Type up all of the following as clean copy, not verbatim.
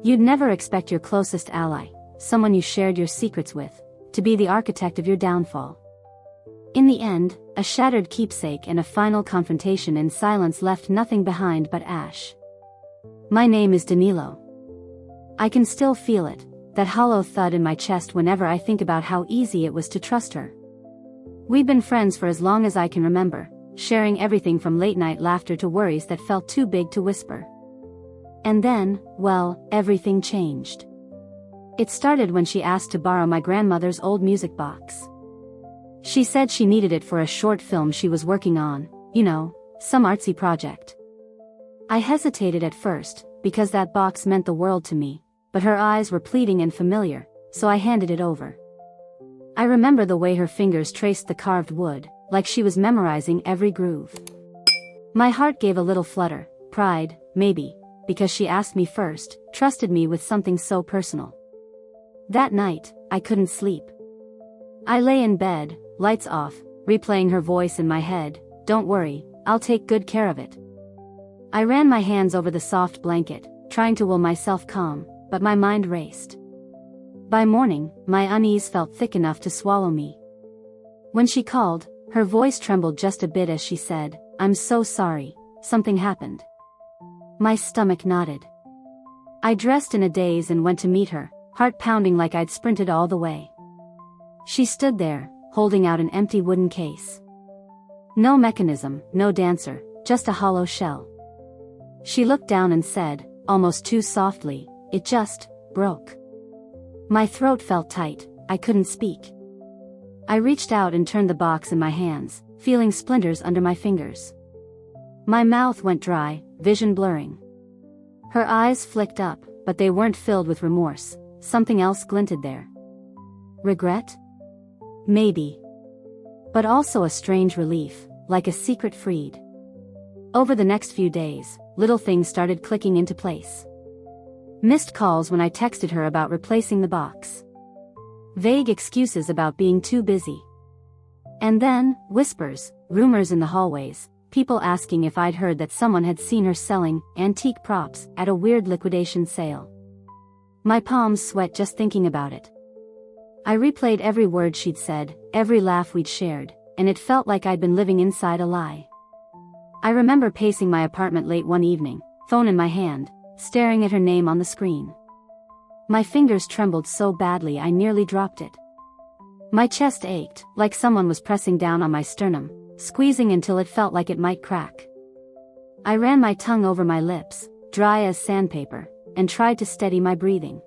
You'd never expect your closest ally, someone you shared your secrets with, to be the architect of your downfall. In the end, a shattered keepsake and a final confrontation in silence left nothing behind but ash. My name is Danilo. I can still feel it, that hollow thud in my chest whenever I think about how easy it was to trust her. We've been friends for as long as I can remember, sharing everything from late-night laughter to worries that felt too big to whisper. And then, well, everything changed. It started when she asked to borrow my grandmother's old music box. She said she needed it for a short film she was working on, some artsy project. I hesitated at first, because that box meant the world to me, but her eyes were pleading and familiar, so I handed it over. I remember the way her fingers traced the carved wood, like she was memorizing every groove. My heart gave a little flutter, pride, maybe, because she asked me first, trusted me with something so personal. That night, I couldn't sleep. I lay in bed, lights off, replaying her voice in my head, "Don't worry, I'll take good care of it." I ran my hands over the soft blanket, trying to will myself calm, but my mind raced. By morning, my unease felt thick enough to swallow me. When she called, her voice trembled just a bit as she said, "I'm so sorry, something happened." My stomach knotted. I dressed in a daze and went to meet her, heart pounding like I'd sprinted all the way. She stood there, holding out an empty wooden case. No mechanism, no dancer, just a hollow shell. She looked down and said, almost too softly, "It just broke." My throat felt tight, I couldn't speak. I reached out and turned the box in my hands, feeling splinters under my fingers. My mouth went dry, vision blurring. Her eyes flicked up, but they weren't filled with remorse, something else glinted there. Regret? Maybe. But also a strange relief, like a secret freed. Over the next few days, little things started clicking into place. Missed calls when I texted her about replacing the box. Vague excuses about being too busy. And then, whispers, rumors in the hallways, people asking if I'd heard that someone had seen her selling antique props at a weird liquidation sale. My palms sweat just thinking about it. I replayed every word she'd said, every laugh we'd shared, and it felt like I'd been living inside a lie. I remember pacing my apartment late one evening, phone in my hand, staring at her name on the screen. My fingers trembled so badly I nearly dropped it. My chest ached, like someone was pressing down on my sternum, squeezing until it felt like it might crack. I ran my tongue over my lips, dry as sandpaper, and tried to steady my breathing.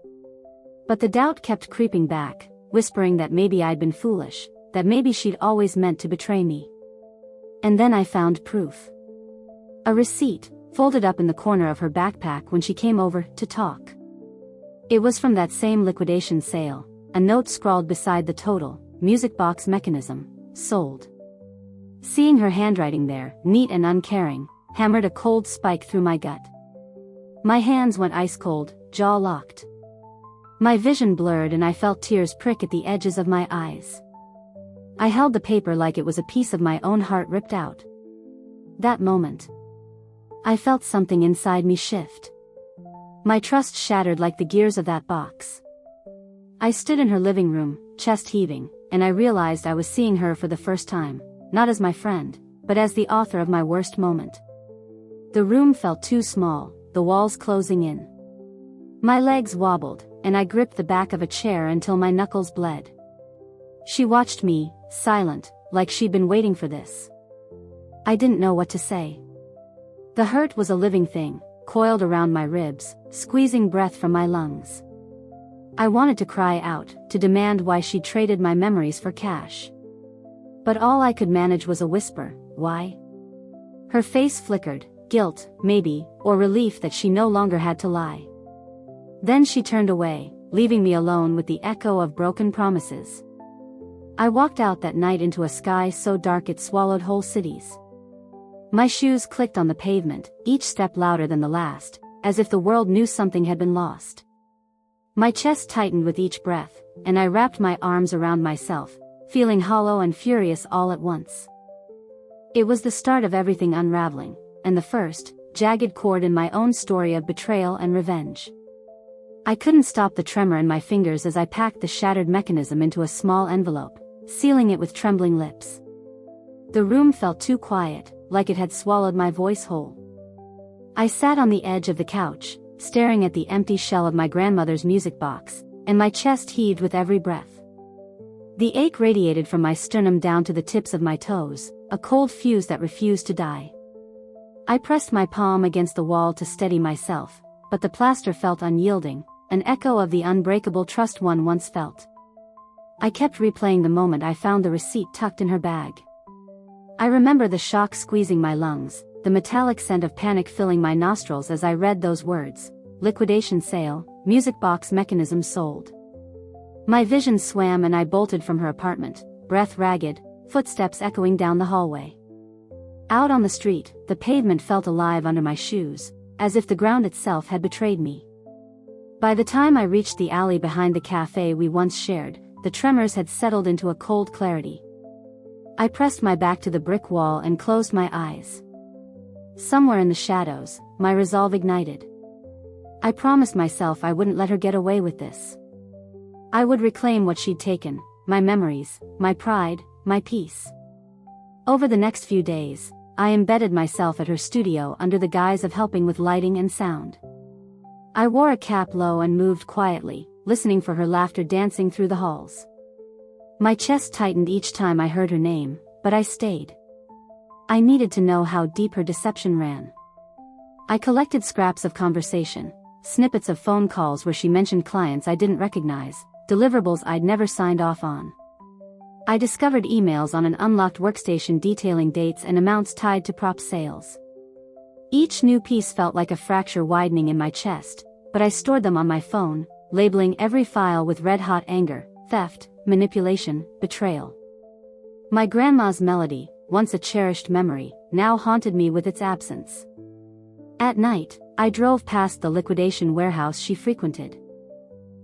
But the doubt kept creeping back, whispering that maybe I'd been foolish, that maybe she'd always meant to betray me. And then I found proof. A receipt, folded up in the corner of her backpack when she came over to talk. It was from that same liquidation sale, a note scrawled beside the total, music box mechanism, sold. Seeing her handwriting there, neat and uncaring, hammered a cold spike through my gut. My hands went ice cold, jaw locked. My vision blurred and I felt tears prick at the edges of my eyes. I held the paper like it was a piece of my own heart ripped out. That moment, I felt something inside me shift. My trust shattered like the gears of that box. I stood in her living room, chest heaving, and I realized I was seeing her for the first time, not as my friend, but as the author of my worst moment. The room felt too small, the walls closing in. My legs wobbled, and I gripped the back of a chair until my knuckles bled. She watched me, silent, like she'd been waiting for this. I didn't know what to say. The hurt was a living thing, coiled around my ribs, squeezing breath from my lungs. I wanted to cry out, to demand why she'd traded my memories for cash. But all I could manage was a whisper, "Why?" Her face flickered, guilt, maybe, or relief that she no longer had to lie. Then she turned away, leaving me alone with the echo of broken promises. I walked out that night into a sky so dark it swallowed whole cities. My shoes clicked on the pavement, each step louder than the last, as if the world knew something had been lost. My chest tightened with each breath, and I wrapped my arms around myself, feeling hollow and furious all at once. It was the start of everything unraveling, and the first, jagged chord in my own story of betrayal and revenge. I couldn't stop the tremor in my fingers as I packed the shattered mechanism into a small envelope, sealing it with trembling lips. The room felt too quiet, like it had swallowed my voice whole. I sat on the edge of the couch, staring at the empty shell of my grandmother's music box, and my chest heaved with every breath. The ache radiated from my sternum down to the tips of my toes, a cold fuse that refused to die. I pressed my palm against the wall to steady myself, but the plaster felt unyielding, an echo of the unbreakable trust one once felt. I kept replaying the moment I found the receipt tucked in her bag. I remember the shock squeezing my lungs, the metallic scent of panic filling my nostrils as I read those words: liquidation sale, music box mechanism sold. My vision swam and I bolted from her apartment, breath ragged, footsteps echoing down the hallway. Out on the street, the pavement felt alive under my shoes, as if the ground itself had betrayed me. By the time I reached the alley behind the cafe we once shared, the tremors had settled into a cold clarity. I pressed my back to the brick wall and closed my eyes. Somewhere in the shadows, my resolve ignited. I promised myself I wouldn't let her get away with this. I would reclaim what she'd taken, my memories, my pride, my peace. Over the next few days, I embedded myself at her studio under the guise of helping with lighting and sound. I wore a cap low and moved quietly, listening for her laughter dancing through the halls. My chest tightened each time I heard her name, but I stayed. I needed to know how deep her deception ran. I collected scraps of conversation, snippets of phone calls where she mentioned clients I didn't recognize, deliverables I'd never signed off on. I discovered emails on an unlocked workstation detailing dates and amounts tied to prop sales. Each new piece felt like a fracture widening in my chest, but I stored them on my phone, labeling every file with red-hot anger, theft, manipulation, betrayal. My grandma's melody, once a cherished memory, now haunted me with its absence. At night, I drove past the liquidation warehouse she frequented.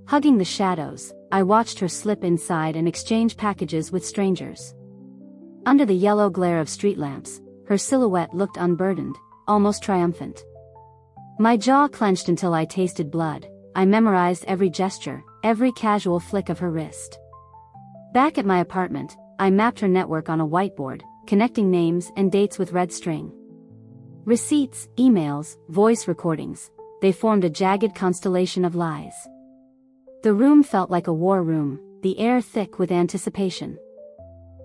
Hugging the shadows, I watched her slip inside and exchange packages with strangers. Under the yellow glare of street lamps, her silhouette looked unburdened, almost triumphant. My jaw clenched until I tasted blood. I memorized every gesture, every casual flick of her wrist. Back at my apartment, I mapped her network on a whiteboard, connecting names and dates with red string. Receipts, emails, voice recordings, they formed a jagged constellation of lies. The room felt like a war room, the air thick with anticipation.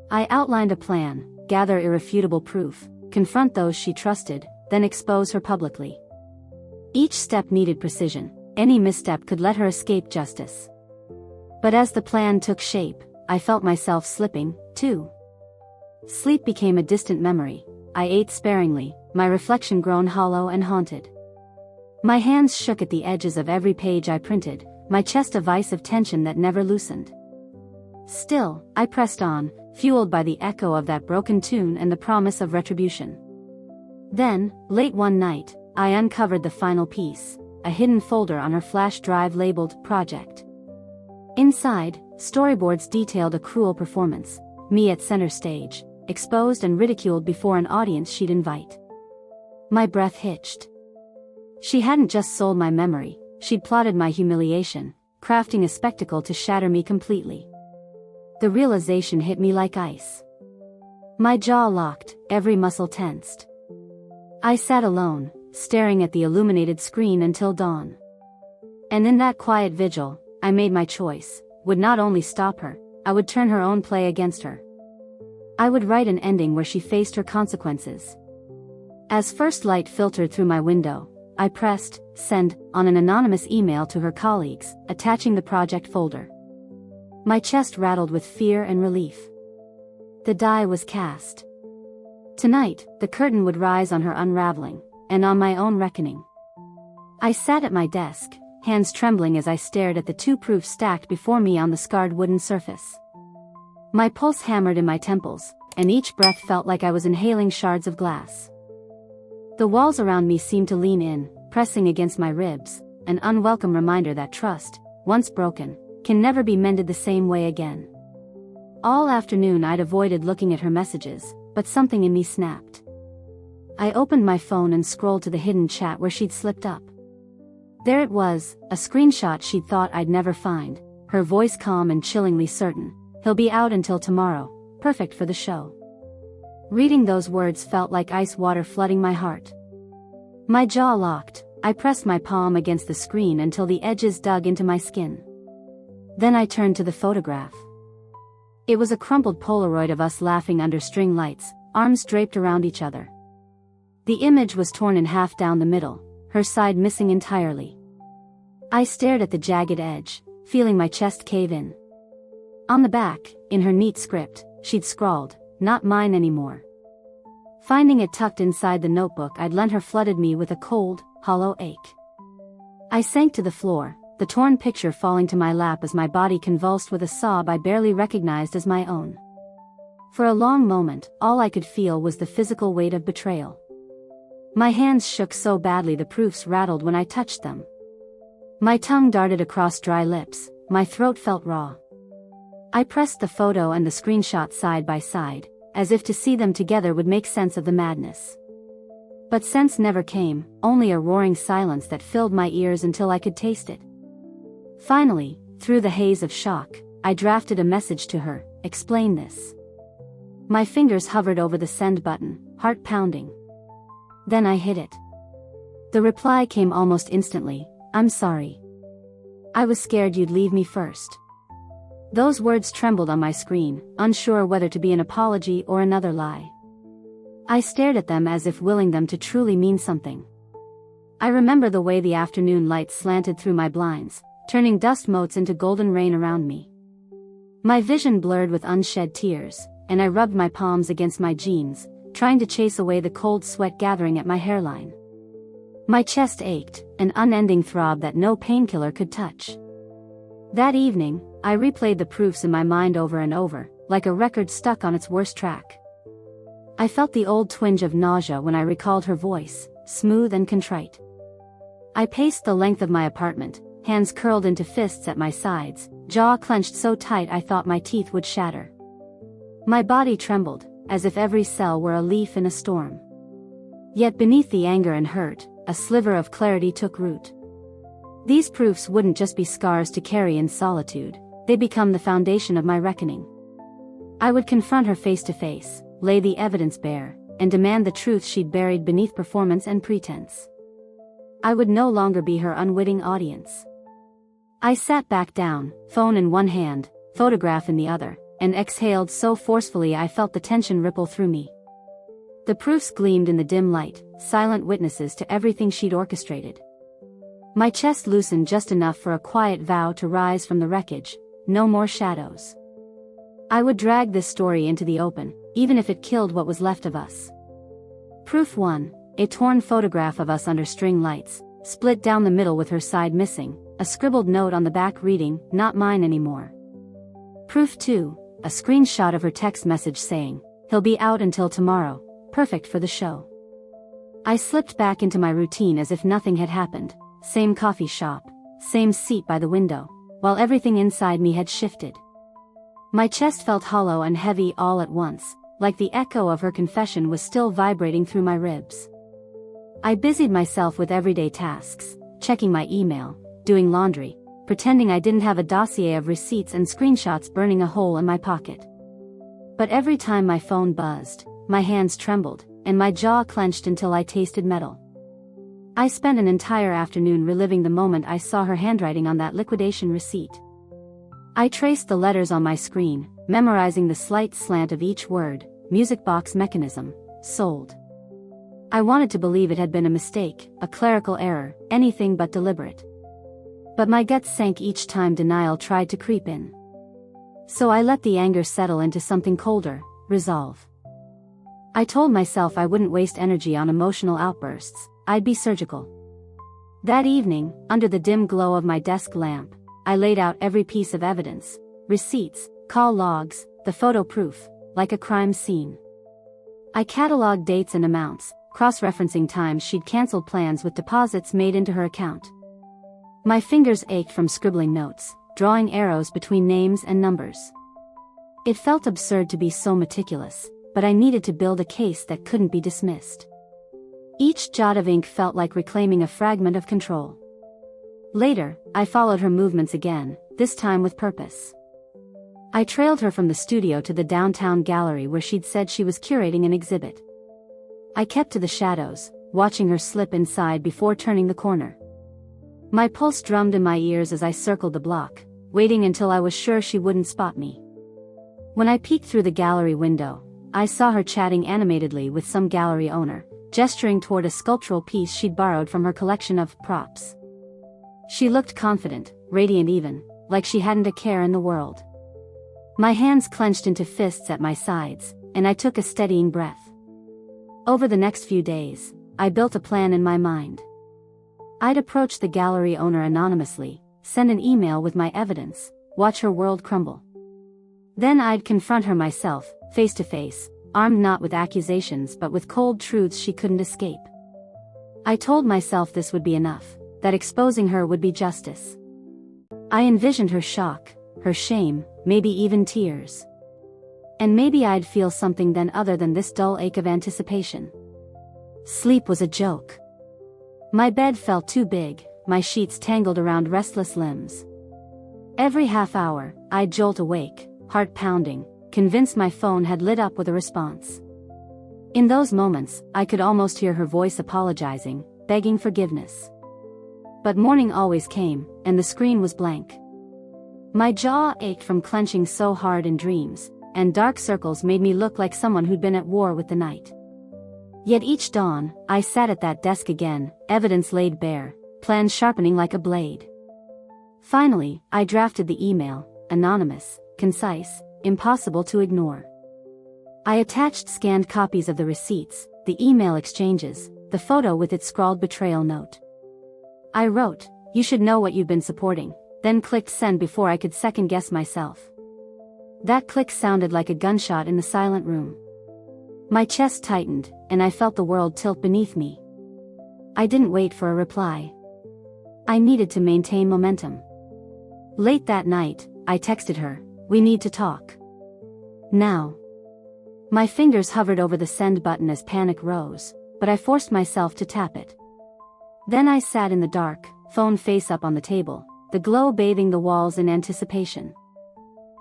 I outlined a plan: gather irrefutable proof, confront those she trusted, then expose her publicly. Each step needed precision. Any misstep could let her escape justice. But as the plan took shape, I felt myself slipping, too. Sleep became a distant memory. I ate sparingly, my reflection grown hollow and haunted. My hands shook at the edges of every page I printed, my chest a vice of tension that never loosened. Still, I pressed on, fueled by the echo of that broken tune and the promise of retribution. Then, late one night, I uncovered the final piece, a hidden folder on her flash drive labeled Project. Inside, storyboards detailed a cruel performance, me at center stage, exposed and ridiculed before an audience she'd invite. My breath hitched. She hadn't just sold my memory, she'd plotted my humiliation, crafting a spectacle to shatter me completely. The realization hit me like ice. My jaw locked, every muscle tensed. I sat alone, staring at the illuminated screen until dawn. And in that quiet vigil, I made my choice: would not only stop her, I would turn her own play against her. I would write an ending where she faced her consequences. As first light filtered through my window, I pressed send on an anonymous email to her colleagues, attaching the project folder. My chest rattled with fear and relief. The die was cast. Tonight, the curtain would rise on her unraveling, and on my own reckoning. I sat at my desk, hands trembling as I stared at the two proofs stacked before me on the scarred wooden surface. My pulse hammered in my temples, and each breath felt like I was inhaling shards of glass. The walls around me seemed to lean in, pressing against my ribs, an unwelcome reminder that trust, once broken, can never be mended the same way again. All afternoon I'd avoided looking at her messages, but something in me snapped. I opened my phone and scrolled to the hidden chat where she'd slipped up. There it was, a screenshot she'd thought I'd never find, her voice calm and chillingly certain. "He'll be out until tomorrow, perfect for the show." Reading those words felt like ice water flooding my heart. My jaw locked. I pressed my palm against the screen until the edges dug into my skin. Then I turned to the photograph. It was a crumpled Polaroid of us laughing under string lights, arms draped around each other. The image was torn in half down the middle, her side missing entirely. I stared at the jagged edge, feeling my chest cave in. On the back, in her neat script, she'd scrawled, "Not mine anymore." Finding it tucked inside the notebook I'd lent her flooded me with a cold, hollow ache. I sank to the floor, the torn picture falling to my lap as my body convulsed with a sob I barely recognized as my own. For a long moment, all I could feel was the physical weight of betrayal. My hands shook so badly the proofs rattled when I touched them. My tongue darted across dry lips, my throat felt raw. I pressed the photo and the screenshot side by side, as if to see them together would make sense of the madness. But sense never came, only a roaring silence that filled my ears until I could taste it. Finally, through the haze of shock, I drafted a message to her, "Explain this." My fingers hovered over the send button, heart pounding. Then I hit it. The reply came almost instantly, "I'm sorry. I was scared you'd leave me first." Those words trembled on my screen, unsure whether to be an apology or another lie. I stared at them as if willing them to truly mean something. I remember the way the afternoon light slanted through my blinds, turning dust motes into golden rain around me. My vision blurred with unshed tears, and I rubbed my palms against my jeans, trying to chase away the cold sweat gathering at my hairline. My chest ached, an unending throb that no painkiller could touch. That evening, I replayed the proofs in my mind over and over, like a record stuck on its worst track. I felt the old twinge of nausea when I recalled her voice, smooth and contrite. I paced the length of my apartment, hands curled into fists at my sides, jaw clenched so tight I thought my teeth would shatter. My body trembled, as if every cell were a leaf in a storm. Yet beneath the anger and hurt, a sliver of clarity took root. These proofs wouldn't just be scars to carry in solitude, they'd become the foundation of my reckoning. I would confront her face to face, lay the evidence bare, and demand the truth she'd buried beneath performance and pretense. I would no longer be her unwitting audience. I sat back down, phone in one hand, photograph in the other, and exhaled so forcefully I felt the tension ripple through me. The proofs gleamed in the dim light, silent witnesses to everything she'd orchestrated. My chest loosened just enough for a quiet vow to rise from the wreckage, no more shadows. I would drag this story into the open, even if it killed what was left of us. Proof 1, a torn photograph of us under string lights, split down the middle with her side missing, a scribbled note on the back reading, "Not mine anymore." Proof 2, a screenshot of her text message saying, "He'll be out until tomorrow, perfect for the show." I slipped back into my routine as if nothing had happened. Same coffee shop, same seat by the window, while everything inside me had shifted. My chest felt hollow and heavy all at once, like the echo of her confession was still vibrating through my ribs. I busied myself with everyday tasks, checking my email, doing laundry, pretending I didn't have a dossier of receipts and screenshots burning a hole in my pocket. But every time my phone buzzed, my hands trembled, and my jaw clenched until I tasted metal. I spent an entire afternoon reliving the moment I saw her handwriting on that liquidation receipt. I traced the letters on my screen, memorizing the slight slant of each word, music box mechanism, sold. I wanted to believe it had been a mistake, a clerical error, anything but deliberate. But my guts sank each time denial tried to creep in. So I let the anger settle into something colder, resolve. I told myself I wouldn't waste energy on emotional outbursts, I'd be surgical. That evening, under the dim glow of my desk lamp, I laid out every piece of evidence, receipts, call logs, the photo proof, like a crime scene. I cataloged dates and amounts, cross-referencing times she'd canceled plans with deposits made into her account. My fingers ached from scribbling notes, drawing arrows between names and numbers. It felt absurd to be so meticulous, but I needed to build a case that couldn't be dismissed. Each jot of ink felt like reclaiming a fragment of control. Later, I followed her movements again, this time with purpose. I trailed her from the studio to the downtown gallery where she'd said she was curating an exhibit. I kept to the shadows, watching her slip inside before turning the corner. My pulse drummed in my ears as I circled the block, waiting until I was sure she wouldn't spot me. When I peeked through the gallery window, I saw her chatting animatedly with some gallery owner, gesturing toward a sculptural piece she'd borrowed from her collection of props. She looked confident, radiant even, like she hadn't a care in the world. My hands clenched into fists at my sides, and I took a steadying breath. Over the next few days, I built a plan in my mind. I'd approach the gallery owner anonymously, send an email with my evidence, watch her world crumble. Then I'd confront her myself, face to face, armed not with accusations but with cold truths she couldn't escape. I told myself this would be enough, that exposing her would be justice. I envisioned her shock, her shame, maybe even tears. And maybe I'd feel something then other than this dull ache of anticipation. Sleep was a joke. My bed felt too big, my sheets tangled around restless limbs. Every half hour, I'd jolt awake, heart pounding, convinced my phone had lit up with a response. In those moments, I could almost hear her voice apologizing, begging forgiveness. But morning always came, and the screen was blank. My jaw ached from clenching so hard in dreams, and dark circles made me look like someone who'd been at war with the night. Yet each dawn, I sat at that desk again, evidence laid bare, plans sharpening like a blade. Finally, I drafted the email, anonymous, concise, impossible to ignore. I attached scanned copies of the receipts, the email exchanges, the photo with its scrawled betrayal note. I wrote, "You should know what you've been supporting," then clicked send before I could second-guess myself. That click sounded like a gunshot in the silent room. My chest tightened, and I felt the world tilt beneath me. I didn't wait for a reply. I needed to maintain momentum. Late that night, I texted her, "We need to talk. Now." My fingers hovered over the send button as panic rose, but I forced myself to tap it. Then I sat in the dark, phone face up on the table, the glow bathing the walls in anticipation.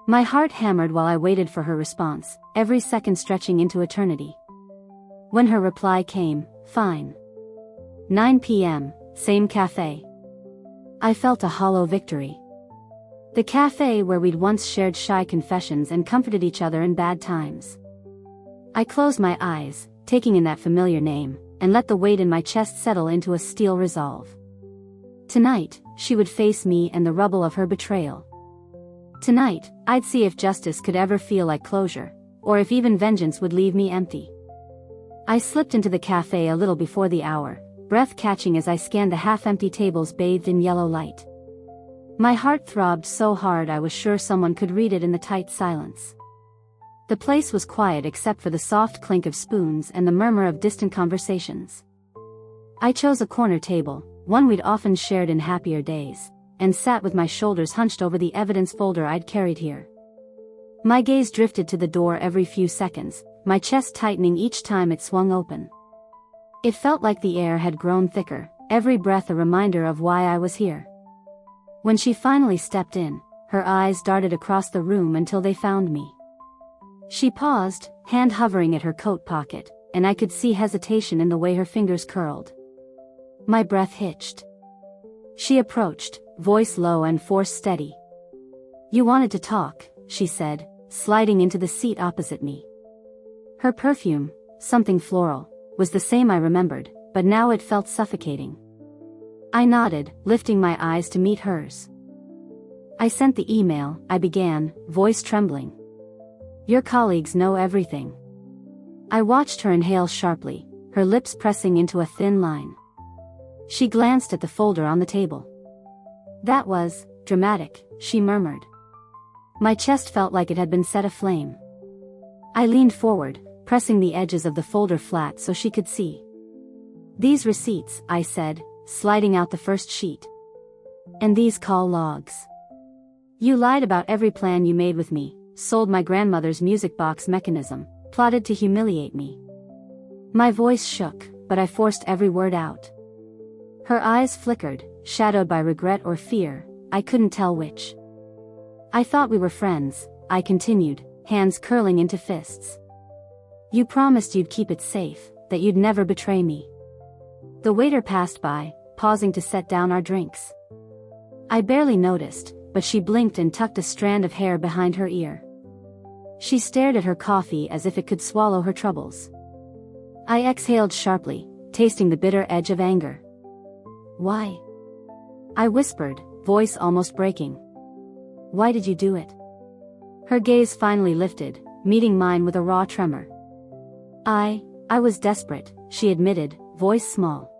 My heart hammered while I waited for her response, every second stretching into eternity. When her reply came, "Fine. 9 p.m., same cafe." I felt a hollow victory. The cafe where we'd once shared shy confessions and comforted each other in bad times. I closed my eyes, taking in that familiar name, and let the weight in my chest settle into a steel resolve. Tonight, she would face me and the rubble of her betrayal. Tonight, I'd see if justice could ever feel like closure, or if even vengeance would leave me empty. I slipped into the cafe a little before the hour, breath catching as I scanned the half-empty tables bathed in yellow light. My heart throbbed so hard I was sure someone could read it in the tight silence. The place was quiet except for the soft clink of spoons and the murmur of distant conversations. I chose a corner table, one we'd often shared in happier days, and sat with my shoulders hunched over the evidence folder I'd carried here. My gaze drifted to the door every few seconds, my chest tightening each time it swung open. It felt like the air had grown thicker, every breath a reminder of why I was here. When she finally stepped in, her eyes darted across the room until they found me. She paused, hand hovering at her coat pocket, and I could see hesitation in the way her fingers curled. My breath hitched. She approached, voice low and force steady. "You wanted to talk," she said, sliding into the seat opposite me. Her perfume, something floral, was the same I remembered, but now it felt suffocating. I nodded, lifting my eyes to meet hers. "I sent the email," I began, voice trembling. "Your colleagues know everything." I watched her inhale sharply, her lips pressing into a thin line. She glanced at the folder on the table. "That was dramatic," she murmured. My chest felt like it had been set aflame. I leaned forward, pressing the edges of the folder flat so she could see. "These receipts," I said, sliding out the first sheet. "And these call logs. You lied about every plan you made with me, sold my grandmother's music box mechanism, plotted to humiliate me." My voice shook, but I forced every word out. Her eyes flickered, shadowed by regret or fear, I couldn't tell which. I thought we were friends, I continued, hands curling into fists. You promised you'd keep it safe, that you'd never betray me. The waiter passed by, pausing to set down our drinks. I barely noticed, but she blinked and tucked a strand of hair behind her ear. She stared at her coffee as if it could swallow her troubles. I exhaled sharply, tasting the bitter edge of anger. Why? I whispered, voice almost breaking. Why did you do it? Her gaze finally lifted, meeting mine with a raw tremor. I was desperate, she admitted, voice small.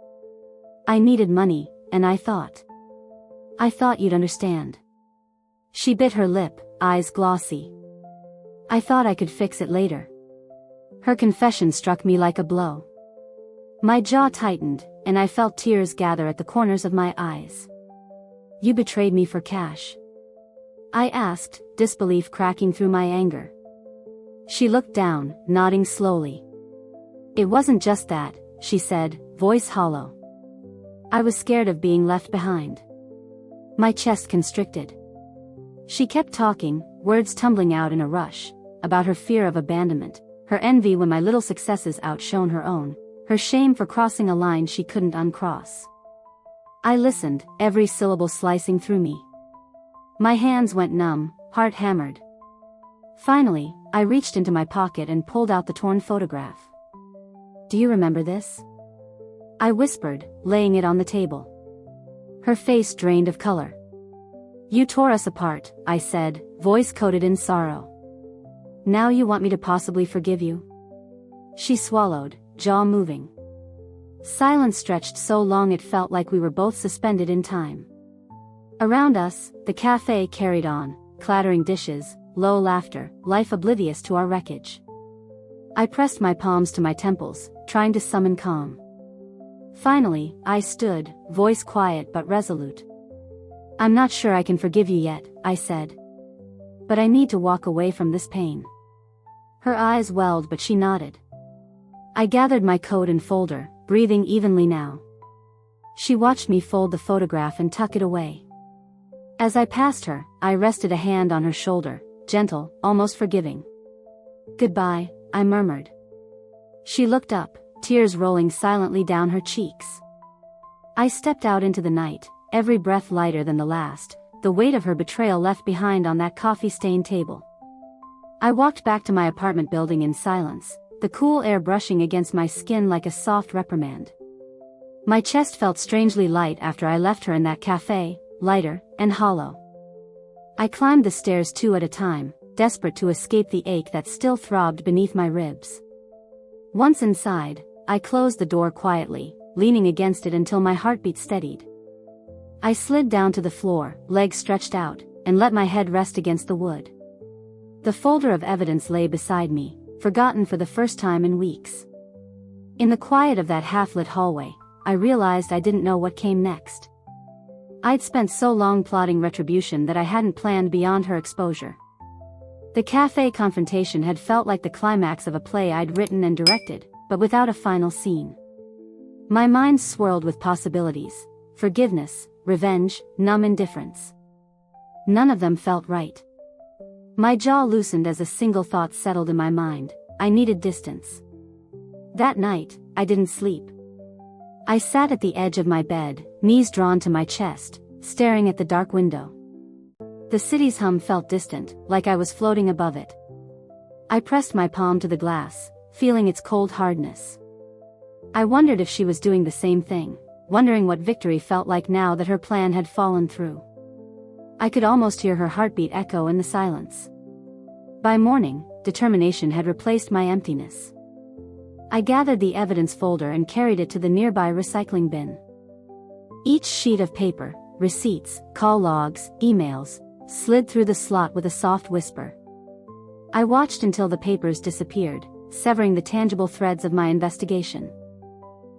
I needed money, and I thought you'd understand. She bit her lip, eyes glossy. I thought I could fix it later. Her confession struck me like a blow. My jaw tightened, and I felt tears gather at the corners of my eyes. You betrayed me for cash? I asked, disbelief cracking through my anger. She looked down, nodding slowly. It wasn't just that, she said, voice hollow. I was scared of being left behind. My chest constricted. She kept talking, words tumbling out in a rush, about her fear of abandonment, her envy when my little successes outshone her own, her shame for crossing a line she couldn't uncross. I listened, every syllable slicing through me. My hands went numb, heart hammered. Finally, I reached into my pocket and pulled out the torn photograph. Do you remember this? I whispered, laying it on the table. Her face drained of color. You tore us apart, I said, voice coated in sorrow. Now you want me to possibly forgive you? She swallowed, jaw moving. Silence stretched so long it felt like we were both suspended in time. Around us, the cafe carried on, clattering dishes, low laughter, life oblivious to our wreckage. I pressed my palms to my temples, trying to summon calm. Finally, I stood, voice quiet but resolute. I'm not sure I can forgive you yet, I said. But I need to walk away from this pain. Her eyes welled but she nodded. I gathered my coat and folder, breathing evenly now. She watched me fold the photograph and tuck it away. As I passed her, I rested a hand on her shoulder, gentle, almost forgiving. Goodbye, I murmured. She looked up, tears rolling silently down her cheeks. I stepped out into the night, every breath lighter than the last, the weight of her betrayal left behind on that coffee-stained table. I walked back to my apartment building in silence, the cool air brushing against my skin like a soft reprimand. My chest felt strangely light after I left her in that cafe, lighter and hollow. I climbed the stairs two at a time, desperate to escape the ache that still throbbed beneath my ribs. Once inside, I closed the door quietly, leaning against it until my heartbeat steadied. I slid down to the floor, legs stretched out, and let my head rest against the wood. The folder of evidence lay beside me, forgotten for the first time in weeks. In the quiet of that half-lit hallway, I realized I didn't know what came next. I'd spent so long plotting retribution that I hadn't planned beyond her exposure. The cafe confrontation had felt like the climax of a play I'd written and directed, but without a final scene. My mind swirled with possibilities: forgiveness, revenge, numb indifference. None of them felt right. My jaw loosened as a single thought settled in my mind: I needed distance. That night, I didn't sleep. I sat at the edge of my bed, knees drawn to my chest, staring at the dark window. The city's hum felt distant, like I was floating above it. I pressed my palm to the glass, feeling its cold hardness. I wondered if she was doing the same thing, wondering what victory felt like now that her plan had fallen through. I could almost hear her heartbeat echo in the silence. By morning, determination had replaced my emptiness. I gathered the evidence folder and carried it to the nearby recycling bin. Each sheet of paper, receipts, call logs, emails, slid through the slot with a soft whisper. I watched until the papers disappeared, severing the tangible threads of my investigation.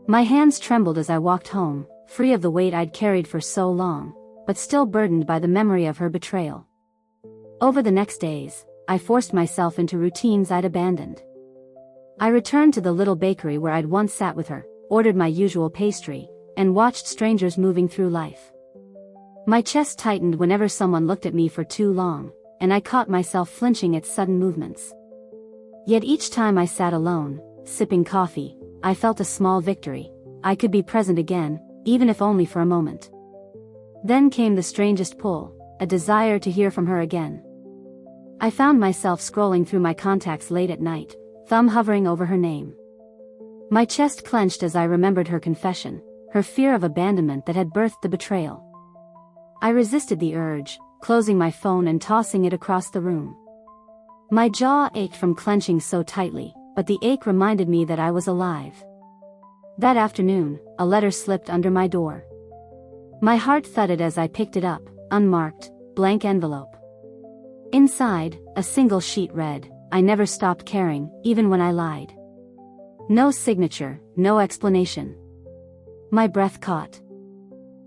My hands trembled as I walked home, free of the weight I'd carried for so long, but still burdened by the memory of her betrayal. Over the next days, I forced myself into routines I'd abandoned. I returned to the little bakery where I'd once sat with her, ordered my usual pastry, and watched strangers moving through life. My chest tightened whenever someone looked at me for too long, and I caught myself flinching at sudden movements. Yet each time I sat alone, sipping coffee, I felt a small victory. I could be present again, even if only for a moment. Then came the strangest pull, a desire to hear from her again. I found myself scrolling through my contacts late at night, thumb hovering over her name. My chest clenched as I remembered her confession, her fear of abandonment that had birthed the betrayal. I resisted the urge, closing my phone and tossing it across the room. My jaw ached from clenching so tightly, but the ache reminded me that I was alive. That afternoon, a letter slipped under my door. My heart thudded as I picked it up, unmarked, blank envelope. Inside, a single sheet read, "I never stopped caring, even when I lied." No signature, no explanation. My breath caught.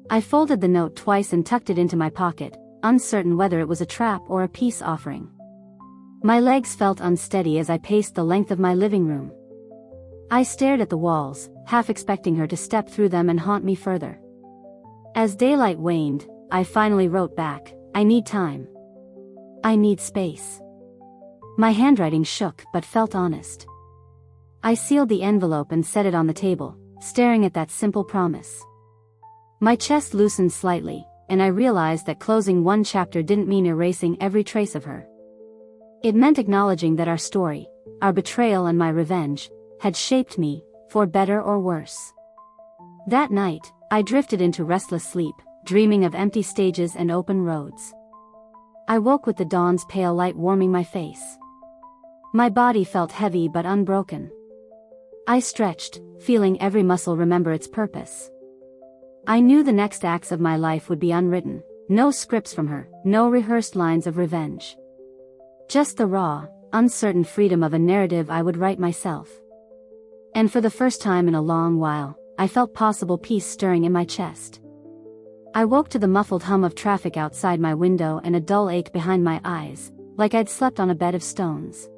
I folded the note twice and tucked it into my pocket, uncertain whether it was a trap or a peace offering. My legs felt unsteady as I paced the length of my living room. I stared at the walls, half expecting her to step through them and haunt me further. As daylight waned, I finally wrote back, "I need time. I need space." My handwriting shook but felt honest. I sealed the envelope and set it on the table, staring at that simple promise. My chest loosened slightly, and I realized that closing one chapter didn't mean erasing every trace of her. It meant acknowledging that our story, our betrayal and my revenge, had shaped me, for better or worse. That night, I drifted into restless sleep, dreaming of empty stages and open roads. I woke with the dawn's pale light warming my face. My body felt heavy but unbroken. I stretched, feeling every muscle remember its purpose. I knew the next acts of my life would be unwritten, no scripts from her, no rehearsed lines of revenge. Just the raw, uncertain freedom of a narrative I would write myself. And for the first time in a long while, I felt possible peace stirring in my chest. I woke to the muffled hum of traffic outside my window and a dull ache behind my eyes, like I'd slept on a bed of stones.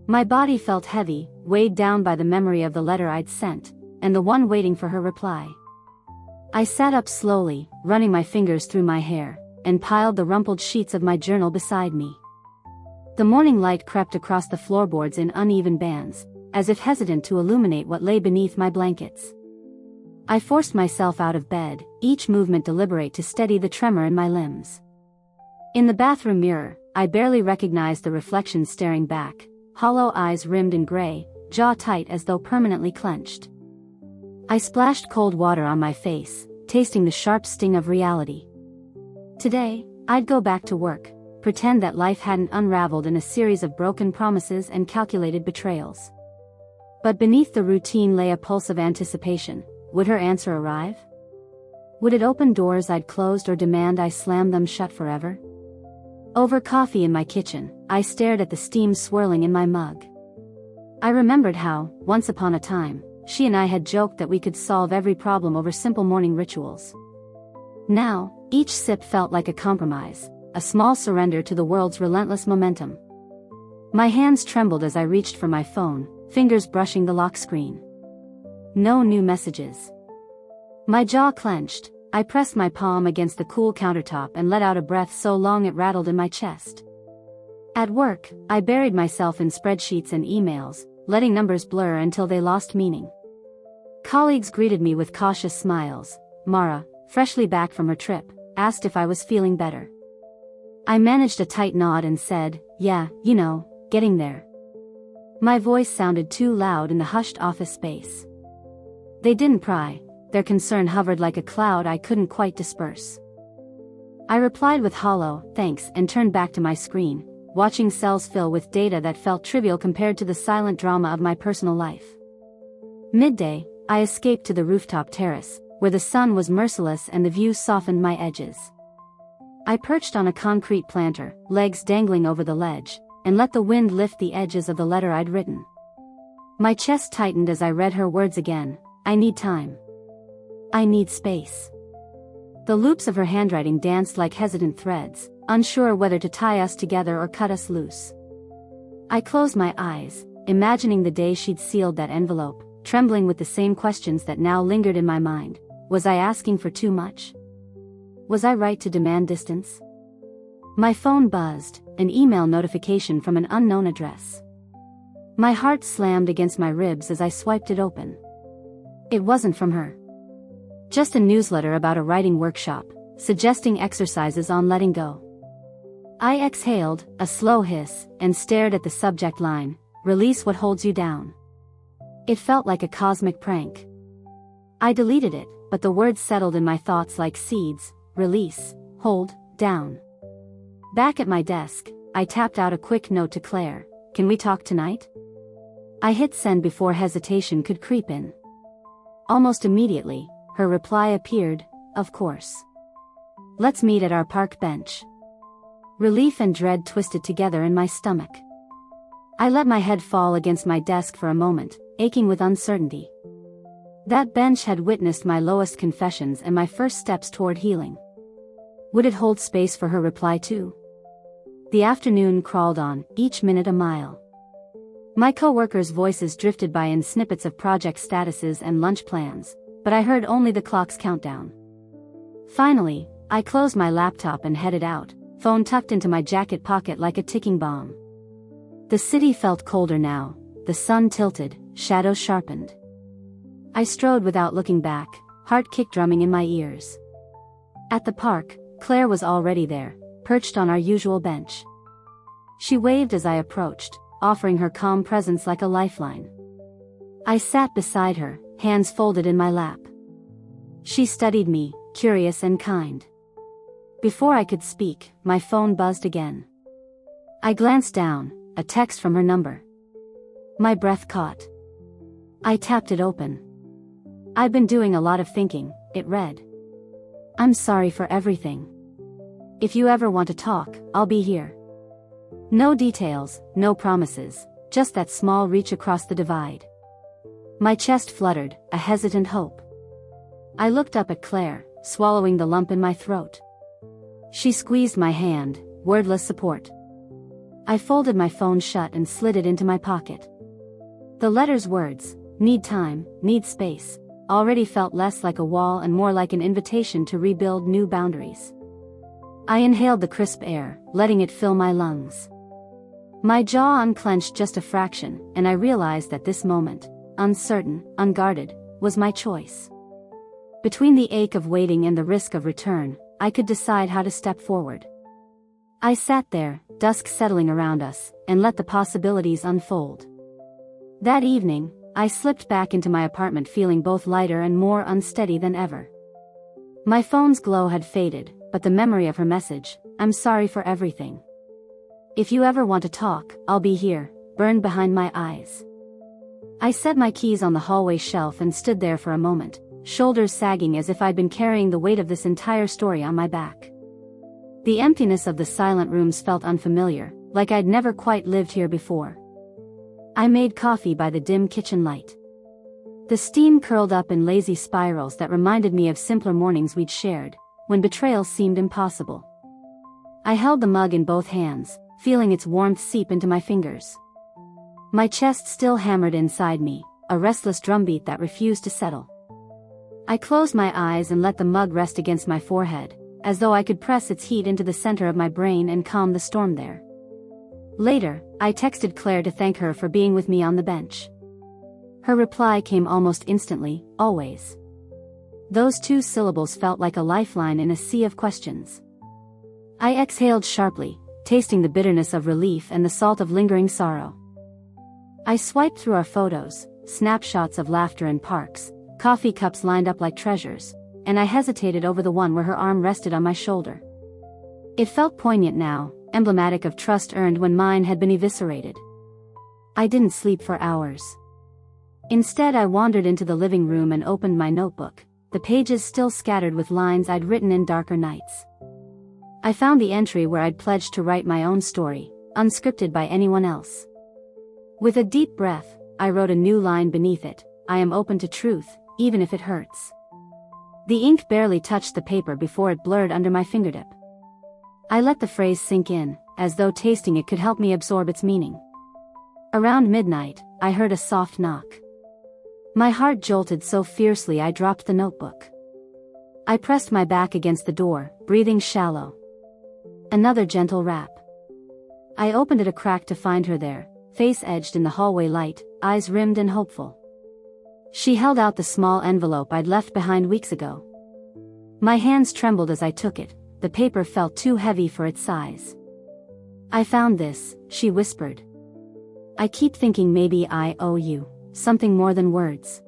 My body felt heavy, weighed down by the memory of the letter I'd sent, and the one waiting for her reply. I sat up slowly, running my fingers through my hair, and piled the rumpled sheets of my journal beside me. The morning light crept across the floorboards in uneven bands, as if hesitant to illuminate what lay beneath my blankets. I forced myself out of bed, each movement deliberate to steady the tremor in my limbs. In the bathroom mirror, I barely recognized the reflection staring back, hollow eyes rimmed in gray, jaw tight as though permanently clenched. I splashed cold water on my face, tasting the sharp sting of reality. Today, I'd go back to work, pretend that life hadn't unraveled in a series of broken promises and calculated betrayals. But beneath the routine lay a pulse of anticipation. Would her answer arrive? Would it open doors I'd closed or demand I slam them shut forever? Over coffee in my kitchen, I stared at the steam swirling in my mug. I remembered how, once upon a time, she and I had joked that we could solve every problem over simple morning rituals. Now, each sip felt like a compromise, a small surrender to the world's relentless momentum. My hands trembled as I reached for my phone, fingers brushing the lock screen. No new messages. My jaw clenched. I pressed my palm against the cool countertop and let out a breath so long it rattled in my chest. At work, I buried myself in spreadsheets and emails, letting numbers blur until they lost meaning. Colleagues greeted me with cautious smiles. Mara, freshly back from her trip, asked if I was feeling better. I managed a tight nod and said, "Yeah, getting there." My voice sounded too loud in the hushed office space. They didn't pry. Their concern hovered like a cloud I couldn't quite disperse. I replied with hollow thanks and turned back to my screen, watching cells fill with data that felt trivial compared to the silent drama of my personal life. Midday, I escaped to the rooftop terrace, where the sun was merciless and the view softened my edges. I perched on a concrete planter, legs dangling over the ledge, and let the wind lift the edges of the letter I'd written. My chest tightened as I read her words again. I need time. I need space. The loops of her handwriting danced like hesitant threads, unsure whether to tie us together or cut us loose. I closed my eyes, imagining the day she'd sealed that envelope, trembling with the same questions that now lingered in my mind. Was I asking for too much? Was I right to demand distance? My phone buzzed, an email notification from an unknown address. My heart slammed against my ribs as I swiped it open. It wasn't from her. Just a newsletter about a writing workshop, suggesting exercises on letting go. I exhaled, a slow hiss, and stared at the subject line, "Release what holds you down." It felt like a cosmic prank. I deleted it, but the words settled in my thoughts like seeds: release, hold, down. Back at my desk, I tapped out a quick note to Claire. "Can we talk tonight?" I hit send before hesitation could creep in. Almost immediately, her reply appeared, "Of course. Let's meet at our park bench." Relief and dread twisted together in my stomach. I let my head fall against my desk for a moment, aching with uncertainty. That bench had witnessed my lowest confessions and my first steps toward healing. Would it hold space for her reply too? The afternoon crawled on, each minute a mile. My coworkers' voices drifted by in snippets of project statuses and lunch plans, but I heard only the clock's countdown. Finally, I closed my laptop and headed out, phone tucked into my jacket pocket like a ticking bomb. The city felt colder now, the sun tilted, shadows sharpened. I strode without looking back, heart kick drumming in my ears. At the park, Claire was already there, perched on our usual bench. She waved as I approached, offering her calm presence like a lifeline. I sat beside her, hands folded in my lap. She studied me, curious and kind. Before I could speak, my phone buzzed again. I glanced down, a text from her number. My breath caught. I tapped it open. "I've been doing a lot of thinking," it read. "I'm sorry for everything. If you ever want to talk, I'll be here." No details, no promises, just that small reach across the divide. My chest fluttered, a hesitant hope. I looked up at Claire, swallowing the lump in my throat. She squeezed my hand, wordless support. I folded my phone shut and slid it into my pocket. The letter's words, "Need time, need space," already felt less like a wall and more like an invitation to rebuild new boundaries. I inhaled the crisp air, letting it fill my lungs. My jaw unclenched just a fraction, and I realized that this moment, uncertain, unguarded, was my choice. Between the ache of waiting and the risk of return, I could decide how to step forward. I sat there, dusk settling around us, and let the possibilities unfold. That evening, I slipped back into my apartment feeling both lighter and more unsteady than ever. My phone's glow had faded, but the memory of her message, "I'm sorry for everything. If you ever want to talk, I'll be here," burned behind my eyes. I set my keys on the hallway shelf and stood there for a moment, shoulders sagging as if I'd been carrying the weight of this entire story on my back. The emptiness of the silent rooms felt unfamiliar, like I'd never quite lived here before. I made coffee by the dim kitchen light. The steam curled up in lazy spirals that reminded me of simpler mornings we'd shared, when betrayal seemed impossible. I held the mug in both hands, feeling its warmth seep into my fingers. My chest still hammered inside me, a restless drumbeat that refused to settle. I closed my eyes and let the mug rest against my forehead, as though I could press its heat into the center of my brain and calm the storm there. Later, I texted Claire to thank her for being with me on the bench. Her reply came almost instantly, "Always." Those two syllables felt like a lifeline in a sea of questions. I exhaled sharply, tasting the bitterness of relief and the salt of lingering sorrow. I swiped through our photos, snapshots of laughter in parks, coffee cups lined up like treasures, and I hesitated over the one where her arm rested on my shoulder. It felt poignant now, emblematic of trust earned when mine had been eviscerated. I didn't sleep for hours. Instead, I wandered into the living room and opened my notebook, the pages still scattered with lines I'd written in darker nights. I found the entry where I'd pledged to write my own story, unscripted by anyone else. With a deep breath, I wrote a new line beneath it: "I am open to truth, even if it hurts." The ink barely touched the paper before it blurred under my fingertip. I let the phrase sink in, as though tasting it could help me absorb its meaning. Around midnight, I heard a soft knock. My heart jolted so fiercely I dropped the notebook. I pressed my back against the door, breathing shallow. Another gentle rap. I opened it a crack to find her there, face edged in the hallway light, eyes rimmed and hopeful. She held out the small envelope I'd left behind weeks ago. My hands trembled as I took it, the paper felt too heavy for its size. "I found this," she whispered. "I keep thinking maybe I owe you something more than words."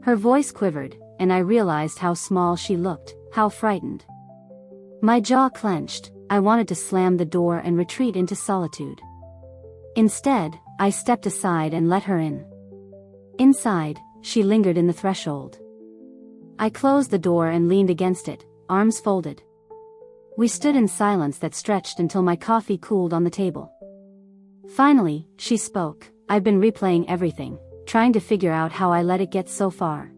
Her voice quivered, and I realized how small she looked, how frightened. My jaw clenched, I wanted to slam the door and retreat into solitude. Instead, I stepped aside and let her in. Inside, she lingered in the threshold. I closed the door and leaned against it, arms folded. We stood in silence that stretched until my coffee cooled on the table. Finally, she spoke. "I've been replaying everything, trying to figure out how I let it get so far."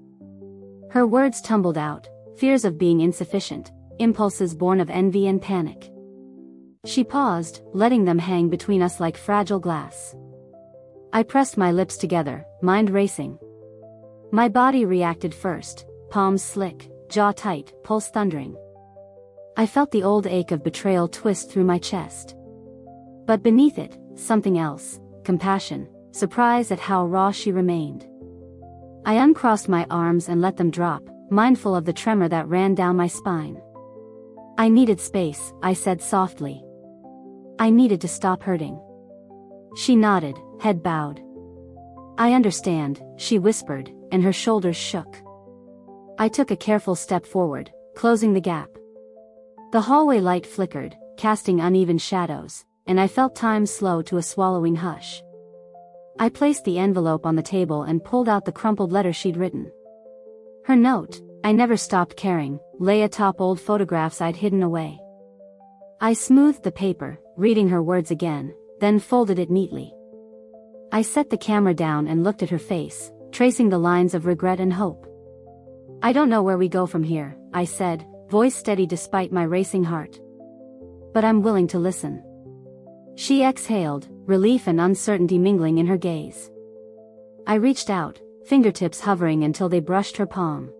Her words tumbled out, fears of being insufficient, impulses born of envy and panic. She paused, letting them hang between us like fragile glass. I pressed my lips together, mind racing. My body reacted first, palms slick, jaw tight, pulse thundering. I felt the old ache of betrayal twist through my chest. But beneath it, something else, compassion, surprise at how raw she remained. I uncrossed my arms and let them drop, mindful of the tremor that ran down my spine. "I needed space," I said softly. "I needed to stop hurting." She nodded, head bowed. "I understand," she whispered, and her shoulders shook. I took a careful step forward, closing the gap. The hallway light flickered, casting uneven shadows, and I felt time slow to a swallowing hush. I placed the envelope on the table and pulled out the crumpled letter she'd written. Her note, "I never stopped caring," lay atop old photographs I'd hidden away. I smoothed the paper, reading her words again, then folded it neatly. I set the camera down and looked at her face, tracing the lines of regret and hope. "I don't know where we go from here," I said, voice steady despite my racing heart. "But I'm willing to listen." She exhaled, relief and uncertainty mingling in her gaze. I reached out, fingertips hovering until they brushed her palm.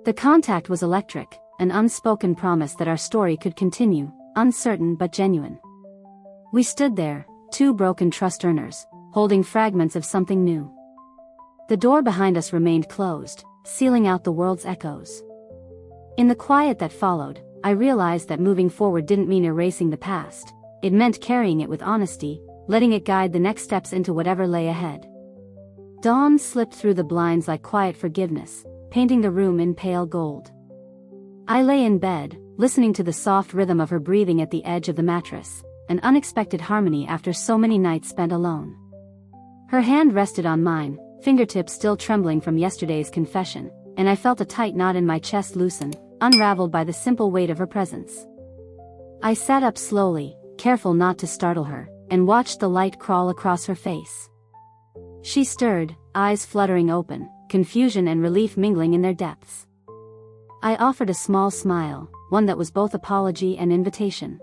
The contact was electric, an unspoken promise that our story could continue, uncertain but genuine. We stood there, two broken trust earners, holding fragments of something new. The door behind us remained closed, sealing out the world's echoes. In the quiet that followed, I realized that moving forward didn't mean erasing the past. It meant carrying it with honesty, letting it guide the next steps into whatever lay ahead. Dawn slipped through the blinds like quiet forgiveness, painting the room in pale gold. I lay in bed, listening to the soft rhythm of her breathing at the edge of the mattress, an unexpected harmony after so many nights spent alone. Her hand rested on mine, fingertips still trembling from yesterday's confession, and I felt a tight knot in my chest loosen, unraveled by the simple weight of her presence. I sat up slowly, careful not to startle her, and watched the light crawl across her face. She stirred, eyes fluttering open, confusion and relief mingling in their depths. I offered a small smile, one that was both apology and invitation.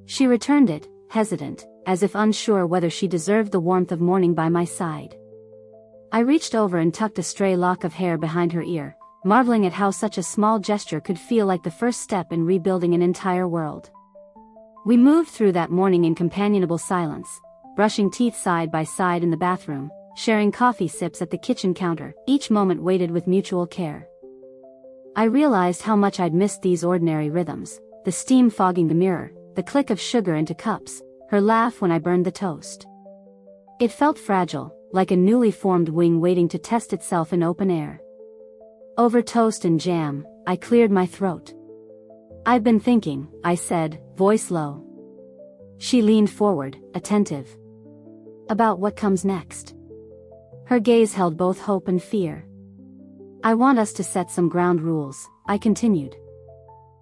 She returned it, hesitant, as if unsure whether she deserved the warmth of morning by my side. I reached over and tucked a stray lock of hair behind her ear, marveling at how such a small gesture could feel like the first step in rebuilding an entire world. We moved through that morning in companionable silence, brushing teeth side by side in the bathroom, sharing coffee sips at the kitchen counter, each moment weighted with mutual care. I realized how much I'd missed these ordinary rhythms, the steam fogging the mirror, the click of sugar into cups, her laugh when I burned the toast. It felt fragile, like a newly formed wing waiting to test itself in open air. Over toast and jam, I cleared my throat. "I've been thinking," I said, voice low. She leaned forward, attentive. "About what comes next?" Her gaze held both hope and fear. "I want us to set some ground rules," I continued.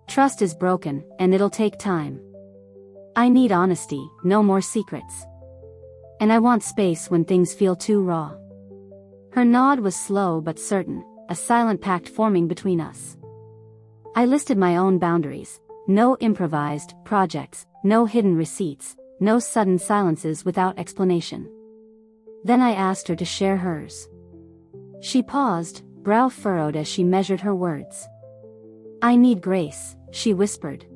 "Trust is broken, and it'll take time. I need honesty, no more secrets. And I want space when things feel too raw." Her nod was slow but certain, a silent pact forming between us. I listed my own boundaries: no improvised projects, no hidden receipts, no sudden silences without explanation. Then I asked her to share hers. She paused, brow furrowed as she measured her words. I need grace, she whispered.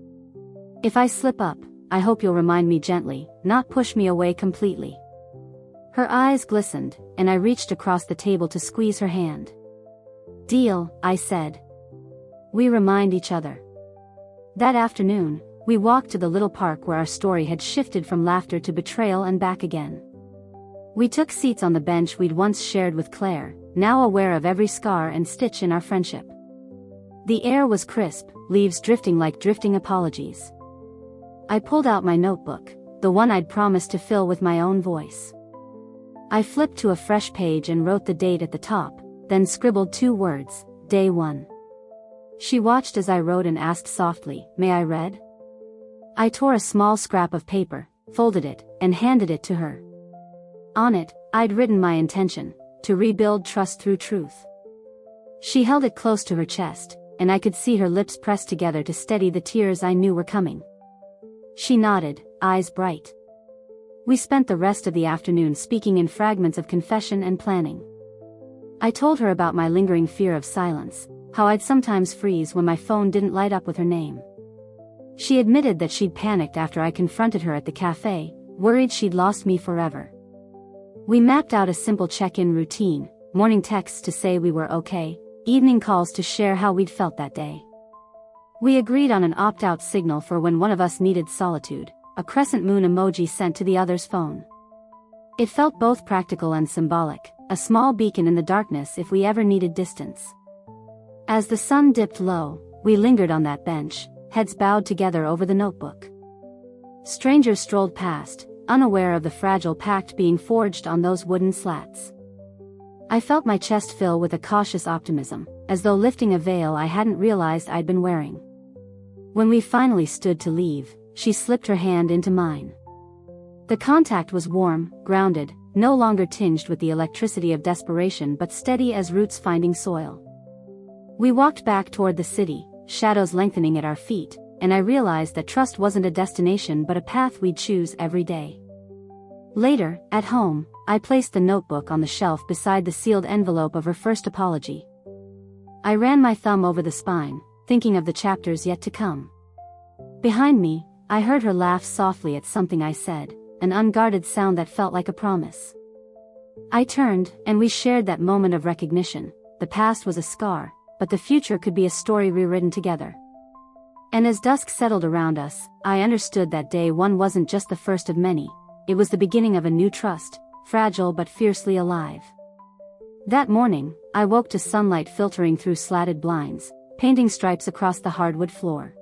If I slip up, I hope you'll remind me gently, not push me away completely. Her eyes glistened, and I reached across the table to squeeze her hand. Deal, I said. We remind each other. That afternoon, we walked to the little park where our story had shifted from laughter to betrayal and back again. We took seats on the bench we'd once shared with Claire, now aware of every scar and stitch in our friendship. The air was crisp, leaves drifting like drifting apologies. I pulled out my notebook, the one I'd promised to fill with my own voice. I flipped to a fresh page and wrote the date at the top, then scribbled 2 words, Day 1. She watched as I wrote and asked softly, May I read? I tore a small scrap of paper, folded it, and handed it to her. On it, I'd written my intention, to rebuild trust through truth. She held it close to her chest, and I could see her lips pressed together to steady the tears I knew were coming. She nodded, eyes bright. We spent the rest of the afternoon speaking in fragments of confession and planning. I told her about my lingering fear of silence, how I'd sometimes freeze when my phone didn't light up with her name. She admitted that she'd panicked after I confronted her at the cafe, worried she'd lost me forever. We mapped out a simple check-in routine, morning texts to say we were okay, evening calls to share how we'd felt that day. We agreed on an opt-out signal for when one of us needed solitude, a crescent moon emoji sent to the other's phone. It felt both practical and symbolic, a small beacon in the darkness if we ever needed distance. As the sun dipped low, we lingered on that bench, heads bowed together over the notebook. Strangers strolled past, unaware of the fragile pact being forged on those wooden slats. I felt my chest fill with a cautious optimism, as though lifting a veil I hadn't realized I'd been wearing. When we finally stood to leave, she slipped her hand into mine. The contact was warm, grounded, no longer tinged with the electricity of desperation but steady as roots finding soil. We walked back toward the city, shadows lengthening at our feet, and I realized that trust wasn't a destination but a path we'd choose every day. Later, at home, I placed the notebook on the shelf beside the sealed envelope of her first apology. I ran my thumb over the spine, thinking of the chapters yet to come. Behind me, I heard her laugh softly at something I said, an unguarded sound that felt like a promise. I turned, and we shared that moment of recognition. The past was a scar, but the future could be a story rewritten together. And as dusk settled around us, I understood that Day 1 wasn't just the first of many, it was the beginning of a new trust, fragile but fiercely alive. That morning, I woke to sunlight filtering through slatted blinds, painting stripes across the hardwood floor.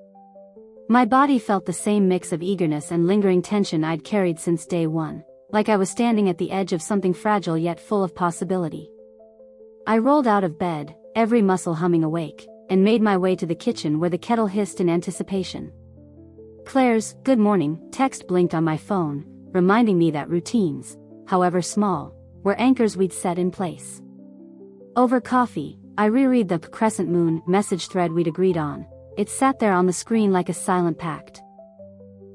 My body felt the same mix of eagerness and lingering tension I'd carried since Day 1, like I was standing at the edge of something fragile yet full of possibility. I rolled out of bed, every muscle humming awake, and made my way to the kitchen where the kettle hissed in anticipation. Claire's "Good morning" text blinked on my phone, reminding me that routines, however small, were anchors we'd set in place. Over coffee, I reread the crescent moon message thread we'd agreed on. It sat there on the screen like a silent pact.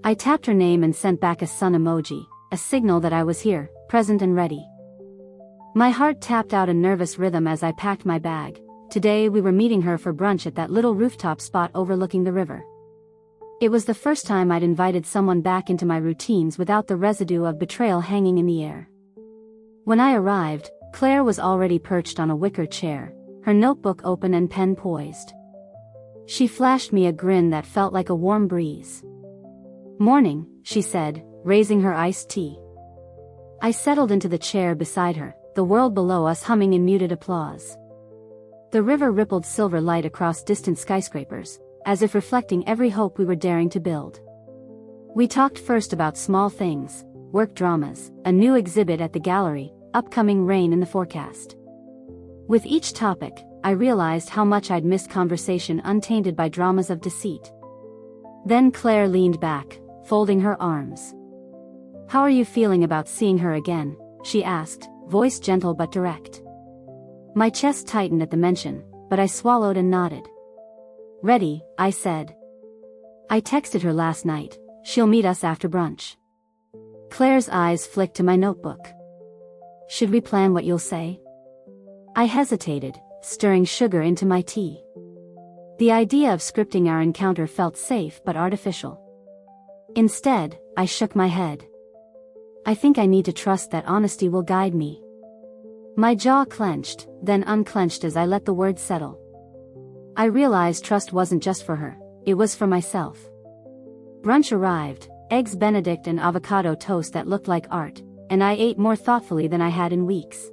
I tapped her name and sent back a sun emoji, a signal that I was here, present and ready. My heart tapped out a nervous rhythm as I packed my bag. Today we were meeting her for brunch at that little rooftop spot overlooking the river. It was the first time I'd invited someone back into my routines without the residue of betrayal hanging in the air. When I arrived, Claire was already perched on a wicker chair, her notebook open and pen poised. She flashed me a grin that felt like a warm breeze. "Morning," she said, raising her iced tea. I settled into the chair beside her, the world below us humming in muted applause. The river rippled silver light across distant skyscrapers, as if reflecting every hope we were daring to build. We talked first about small things, work dramas, a new exhibit at the gallery, upcoming rain in the forecast. With each topic, I realized how much I'd missed conversation untainted by dramas of deceit. Then Claire leaned back, folding her arms. "How are you feeling about seeing her again?" she asked, voice gentle but direct. My chest tightened at the mention, but I swallowed and nodded. "Ready," I said. I texted her last night, she'll meet us after brunch. Claire's eyes flicked to my notebook. "Should we plan what you'll say?" I hesitated, stirring sugar into my tea. The idea of scripting our encounter felt safe but artificial. Instead, I shook my head. I think I need to trust that honesty will guide me. My jaw clenched, then unclenched as I let the words settle. I realized trust wasn't just for her, it was for myself. Brunch arrived, eggs Benedict and avocado toast that looked like art, and I ate more thoughtfully than I had in weeks.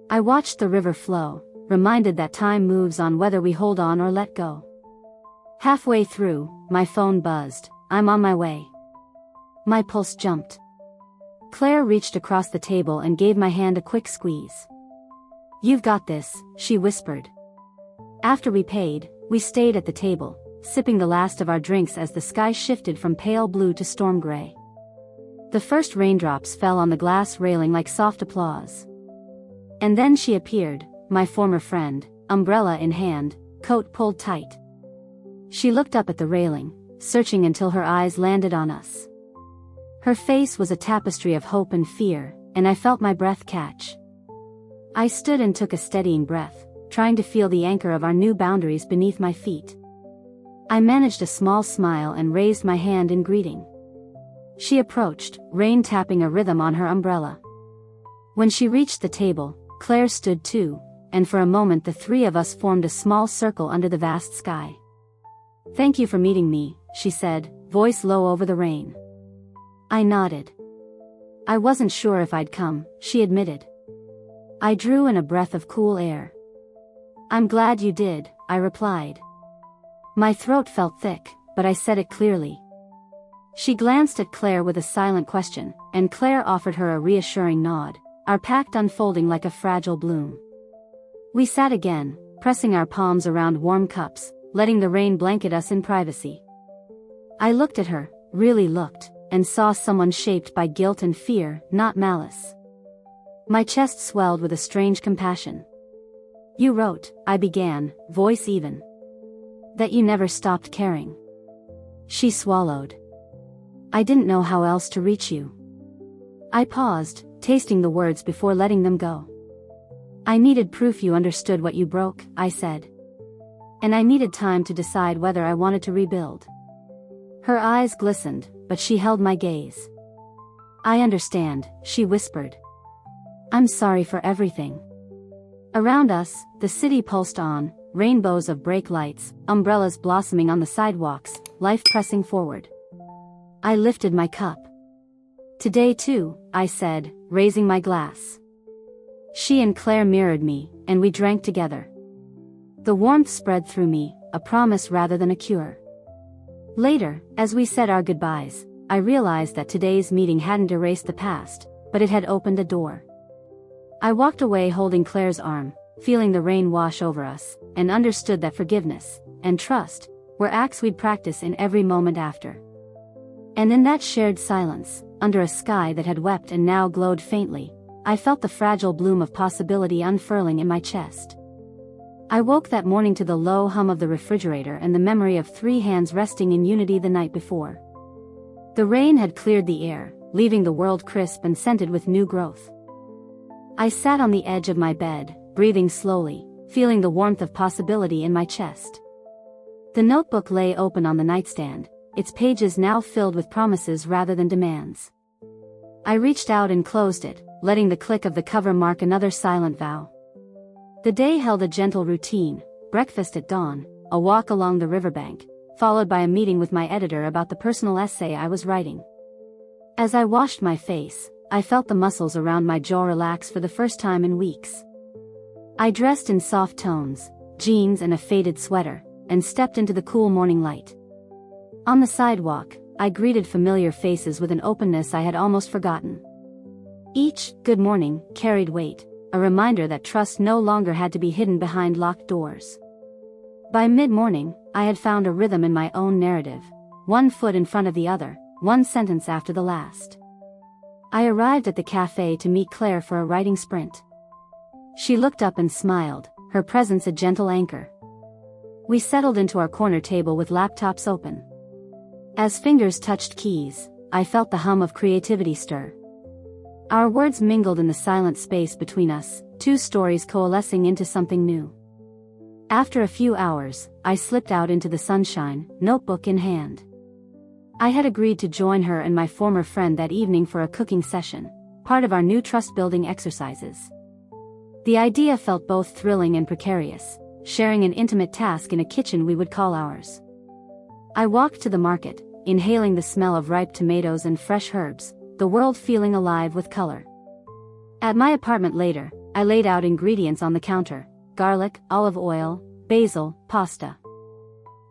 I watched the river flow, reminded that time moves on whether we hold on or let go. Halfway through, my phone buzzed. I'm on my way. My pulse jumped. Claire reached across the table and gave my hand a quick squeeze. You've got this, she whispered. After we paid, we stayed at the table, sipping the last of our drinks as the sky shifted from pale blue to storm gray. The first raindrops fell on the glass railing like soft applause. And then she appeared, my former friend, umbrella in hand, coat pulled tight. She looked up at the railing, searching until her eyes landed on us. Her face was a tapestry of hope and fear, and I felt my breath catch. I stood and took a steadying breath, trying to feel the anchor of our new boundaries beneath my feet. I managed a small smile and raised my hand in greeting. She approached, rain tapping a rhythm on her umbrella. When she reached the table, Claire stood too, and for a moment the three of us formed a small circle under the vast sky. Thank you for meeting me, she said, voice low over the rain. I nodded. I wasn't sure if I'd come, she admitted. I drew in a breath of cool air. I'm glad you did, I replied. My throat felt thick, but I said it clearly. She glanced at Claire with a silent question, and Claire offered her a reassuring nod, our pact unfolding like a fragile bloom. We sat again, pressing our palms around warm cups, letting the rain blanket us in privacy. I looked at her, really looked, and saw someone shaped by guilt and fear, not malice. My chest swelled with a strange compassion. You wrote, I began, voice even, that you never stopped caring. She swallowed. I didn't know how else to reach you. I paused, tasting the words before letting them go. I needed proof you understood what you broke, I said. And I needed time to decide whether I wanted to rebuild. Her eyes glistened, but she held my gaze. I understand, she whispered. I'm sorry for everything. Around us, the city pulsed on, rainbows of brake lights, umbrellas blossoming on the sidewalks, life pressing forward. I lifted my cup. Today too, I said, raising my glass. She and Claire mirrored me, and we drank together. The warmth spread through me, a promise rather than a cure. Later, as we said our goodbyes, I realized that today's meeting hadn't erased the past, but it had opened a door. I walked away holding Claire's arm, feeling the rain wash over us, and understood that forgiveness and trust were acts we'd practice in every moment after. And in that shared silence, under a sky that had wept and now glowed faintly, I felt the fragile bloom of possibility unfurling in my chest. I woke that morning to the low hum of the refrigerator and the memory of 3 hands resting in unity the night before. The rain had cleared the air, leaving the world crisp and scented with new growth. I sat on the edge of my bed, breathing slowly, feeling the warmth of possibility in my chest. The notebook lay open on the nightstand, its pages now filled with promises rather than demands. I reached out and closed it, letting the click of the cover mark another silent vow. The day held a gentle routine: breakfast at dawn, a walk along the riverbank, followed by a meeting with my editor about the personal essay I was writing. As I washed my face, I felt the muscles around my jaw relax for the first time in weeks. I dressed in soft tones, jeans and a faded sweater, and stepped into the cool morning light. On the sidewalk, I greeted familiar faces with an openness I had almost forgotten. Each "good morning" carried weight, a reminder that trust no longer had to be hidden behind locked doors. By mid-morning, I had found a rhythm in my own narrative, one foot in front of the other, one sentence after the last. I arrived at the cafe to meet Claire for a writing sprint. She looked up and smiled, her presence a gentle anchor. We settled into our corner table with laptops open. As fingers touched keys, I felt the hum of creativity stir. Our words mingled in the silent space between us, 2 stories coalescing into something new. After a few hours, I slipped out into the sunshine, notebook in hand. I had agreed to join her and my former friend that evening for a cooking session, part of our new trust-building exercises. The idea felt both thrilling and precarious, sharing an intimate task in a kitchen we would call ours. I walked to the market, inhaling the smell of ripe tomatoes and fresh herbs, the world feeling alive with color. At my apartment later, I laid out ingredients on the counter: garlic, olive oil, basil, pasta.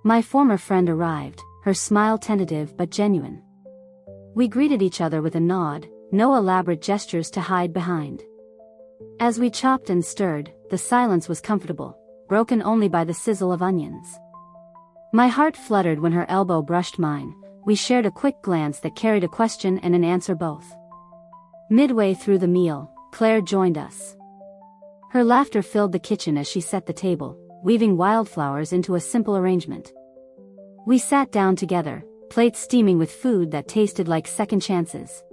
My former friend arrived, her smile tentative but genuine. We greeted each other with a nod, no elaborate gestures to hide behind. As we chopped and stirred, the silence was comfortable, broken only by the sizzle of onions. My heart fluttered when her elbow brushed mine. We shared a quick glance that carried a question and an answer both. Midway through the meal, Claire joined us. Her laughter filled the kitchen as she set the table, weaving wildflowers into a simple arrangement. We sat down together, plates steaming with food that tasted like second chances.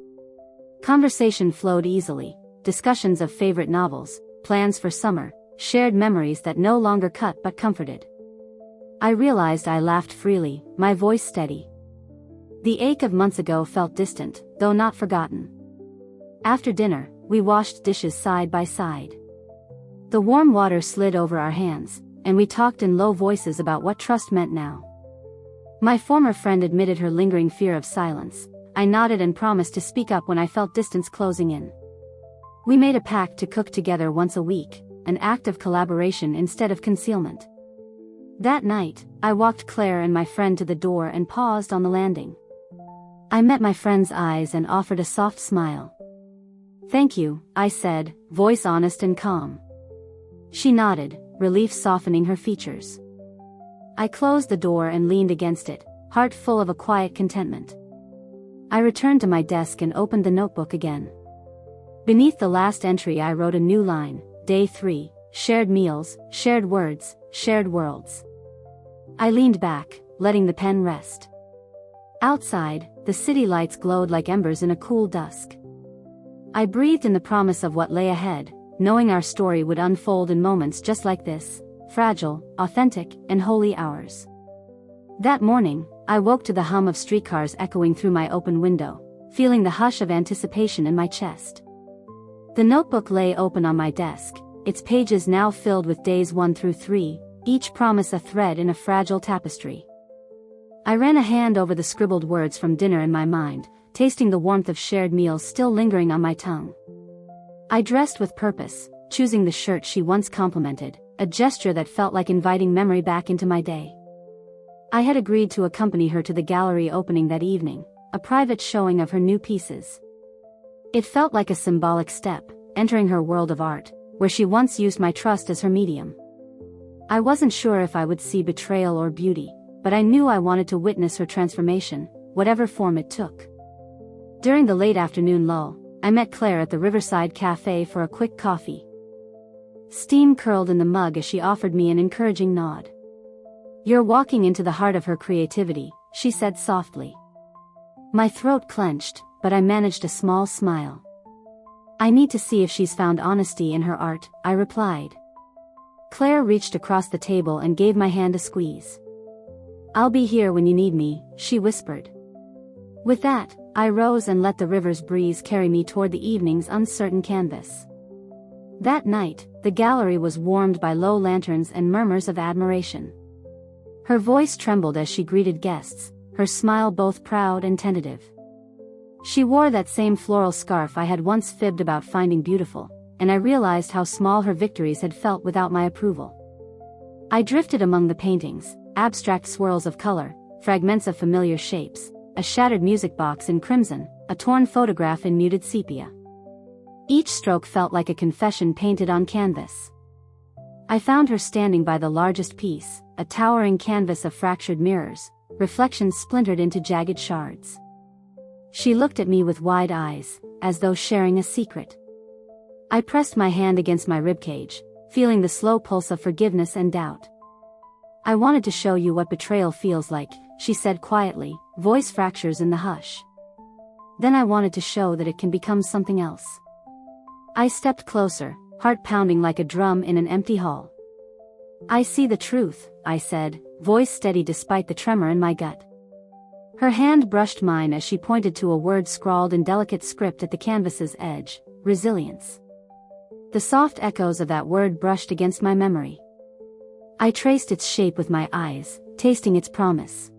Conversation flowed easily, discussions of favorite novels, plans for summer, shared memories that no longer cut but comforted. I realized I laughed freely, my voice steady. The ache of months ago felt distant, though not forgotten. After dinner, we washed dishes side by side. The warm water slid over our hands, and we talked in low voices about what trust meant now. My former friend admitted her lingering fear of silence. I nodded and promised to speak up when I felt distance closing in. We made a pact to cook together once a week, an act of collaboration instead of concealment. That night, I walked Claire and my friend to the door and paused on the landing. I met my friend's eyes and offered a soft smile. "Thank you," I said, voice honest and calm. She nodded, relief softening her features. I closed the door and leaned against it, heart full of a quiet contentment. I returned to my desk and opened the notebook again. Beneath the last entry I wrote a new line: Day 3, shared meals, shared words, shared worlds. I leaned back, letting the pen rest. Outside, the city lights glowed like embers in a cool dusk. I breathed in the promise of what lay ahead, knowing our story would unfold in moments just like this, fragile, authentic, and wholly ours. That morning, I woke to the hum of streetcars echoing through my open window, feeling the hush of anticipation in my chest. The notebook lay open on my desk, its pages now filled with days 1 through 3, each promise a thread in a fragile tapestry. I ran a hand over the scribbled words from dinner in my mind, tasting the warmth of shared meals still lingering on my tongue. I dressed with purpose, choosing the shirt she once complimented, a gesture that felt like inviting memory back into my day. I had agreed to accompany her to the gallery opening that evening, a private showing of her new pieces. It felt like a symbolic step, entering her world of art, where she once used my trust as her medium. I wasn't sure if I would see betrayal or beauty, but I knew I wanted to witness her transformation, whatever form it took. During the late afternoon lull, I met Claire at the Riverside Cafe for a quick coffee. Steam curled in the mug as she offered me an encouraging nod. "You're walking into the heart of her creativity," she said softly. My throat clenched, but I managed a small smile. "I need to see if she's found honesty in her art," I replied. Claire reached across the table and gave my hand a squeeze. "I'll be here when you need me," she whispered. With that, I rose and let the river's breeze carry me toward the evening's uncertain canvas. That night, the gallery was warmed by low lanterns and murmurs of admiration. Her voice trembled as she greeted guests, her smile both proud and tentative. She wore that same floral scarf I had once fibbed about finding beautiful, and I realized how small her victories had felt without my approval. I drifted among the paintings, abstract swirls of color, fragments of familiar shapes, a shattered music box in crimson, a torn photograph in muted sepia. Each stroke felt like a confession painted on canvas. I found her standing by the largest piece, a towering canvas of fractured mirrors, reflections splintered into jagged shards. She looked at me with wide eyes, as though sharing a secret. I pressed my hand against my ribcage, feeling the slow pulse of forgiveness and doubt. "I wanted to show you what betrayal feels like," she said quietly, voice fractures in the hush. "Then I wanted to show that it can become something else." I stepped closer, heart pounding like a drum in an empty hall. I see the truth, I said, voice steady despite the tremor in my gut. Her hand brushed mine as she pointed to a word scrawled in delicate script at the canvas's edge: resilience. The soft echoes of that word brushed against my memory. I traced its shape with my eyes, tasting its promise.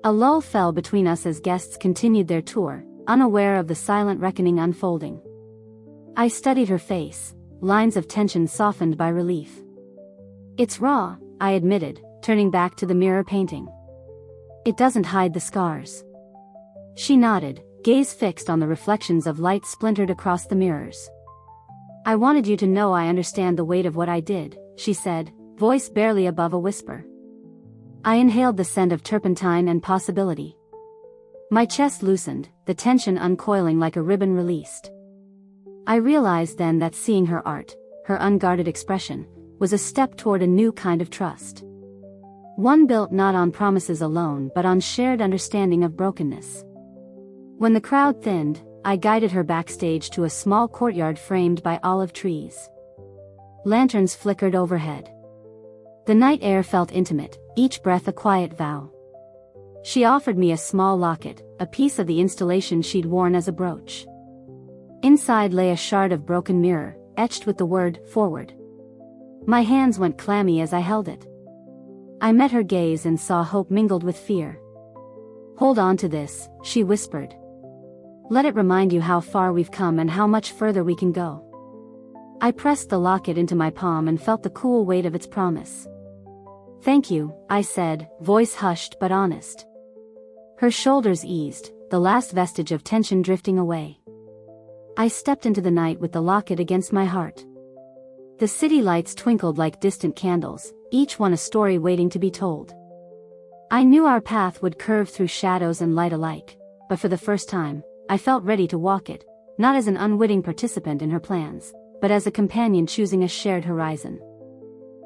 A lull fell between us as guests continued their tour, unaware of the silent reckoning unfolding. I studied her face, lines of tension softened by relief. It's raw, I admitted, turning back to the mirror painting. It doesn't hide the scars. She nodded, gaze fixed on the reflections of light splintered across the mirrors. I wanted you to know I understand the weight of what I did, she said, voice barely above a whisper. I inhaled the scent of turpentine and possibility. My chest loosened, the tension uncoiling like a ribbon released. I realized then that seeing her art, her unguarded expression, was a step toward a new kind of trust. One built not on promises alone but on shared understanding of brokenness. When the crowd thinned, I guided her backstage to a small courtyard framed by olive trees. Lanterns flickered overhead. The night air felt intimate, each breath a quiet vow. She offered me a small locket, a piece of the installation she'd worn as a brooch. Inside lay a shard of broken mirror, etched with the word, forward. My hands went clammy as I held it. I met her gaze and saw hope mingled with fear. Hold on to this, she whispered. Let it remind you how far we've come and how much further we can go. I pressed the locket into my palm and felt the cool weight of its promise. Thank you, I said, voice hushed but honest. Her shoulders eased, the last vestige of tension drifting away. I stepped into the night with the locket against my heart. The city lights twinkled like distant candles, each one a story waiting to be told. I knew our path would curve through shadows and light alike, but for the first time, I felt ready to walk it, not as an unwitting participant in her plans, but as a companion choosing a shared horizon.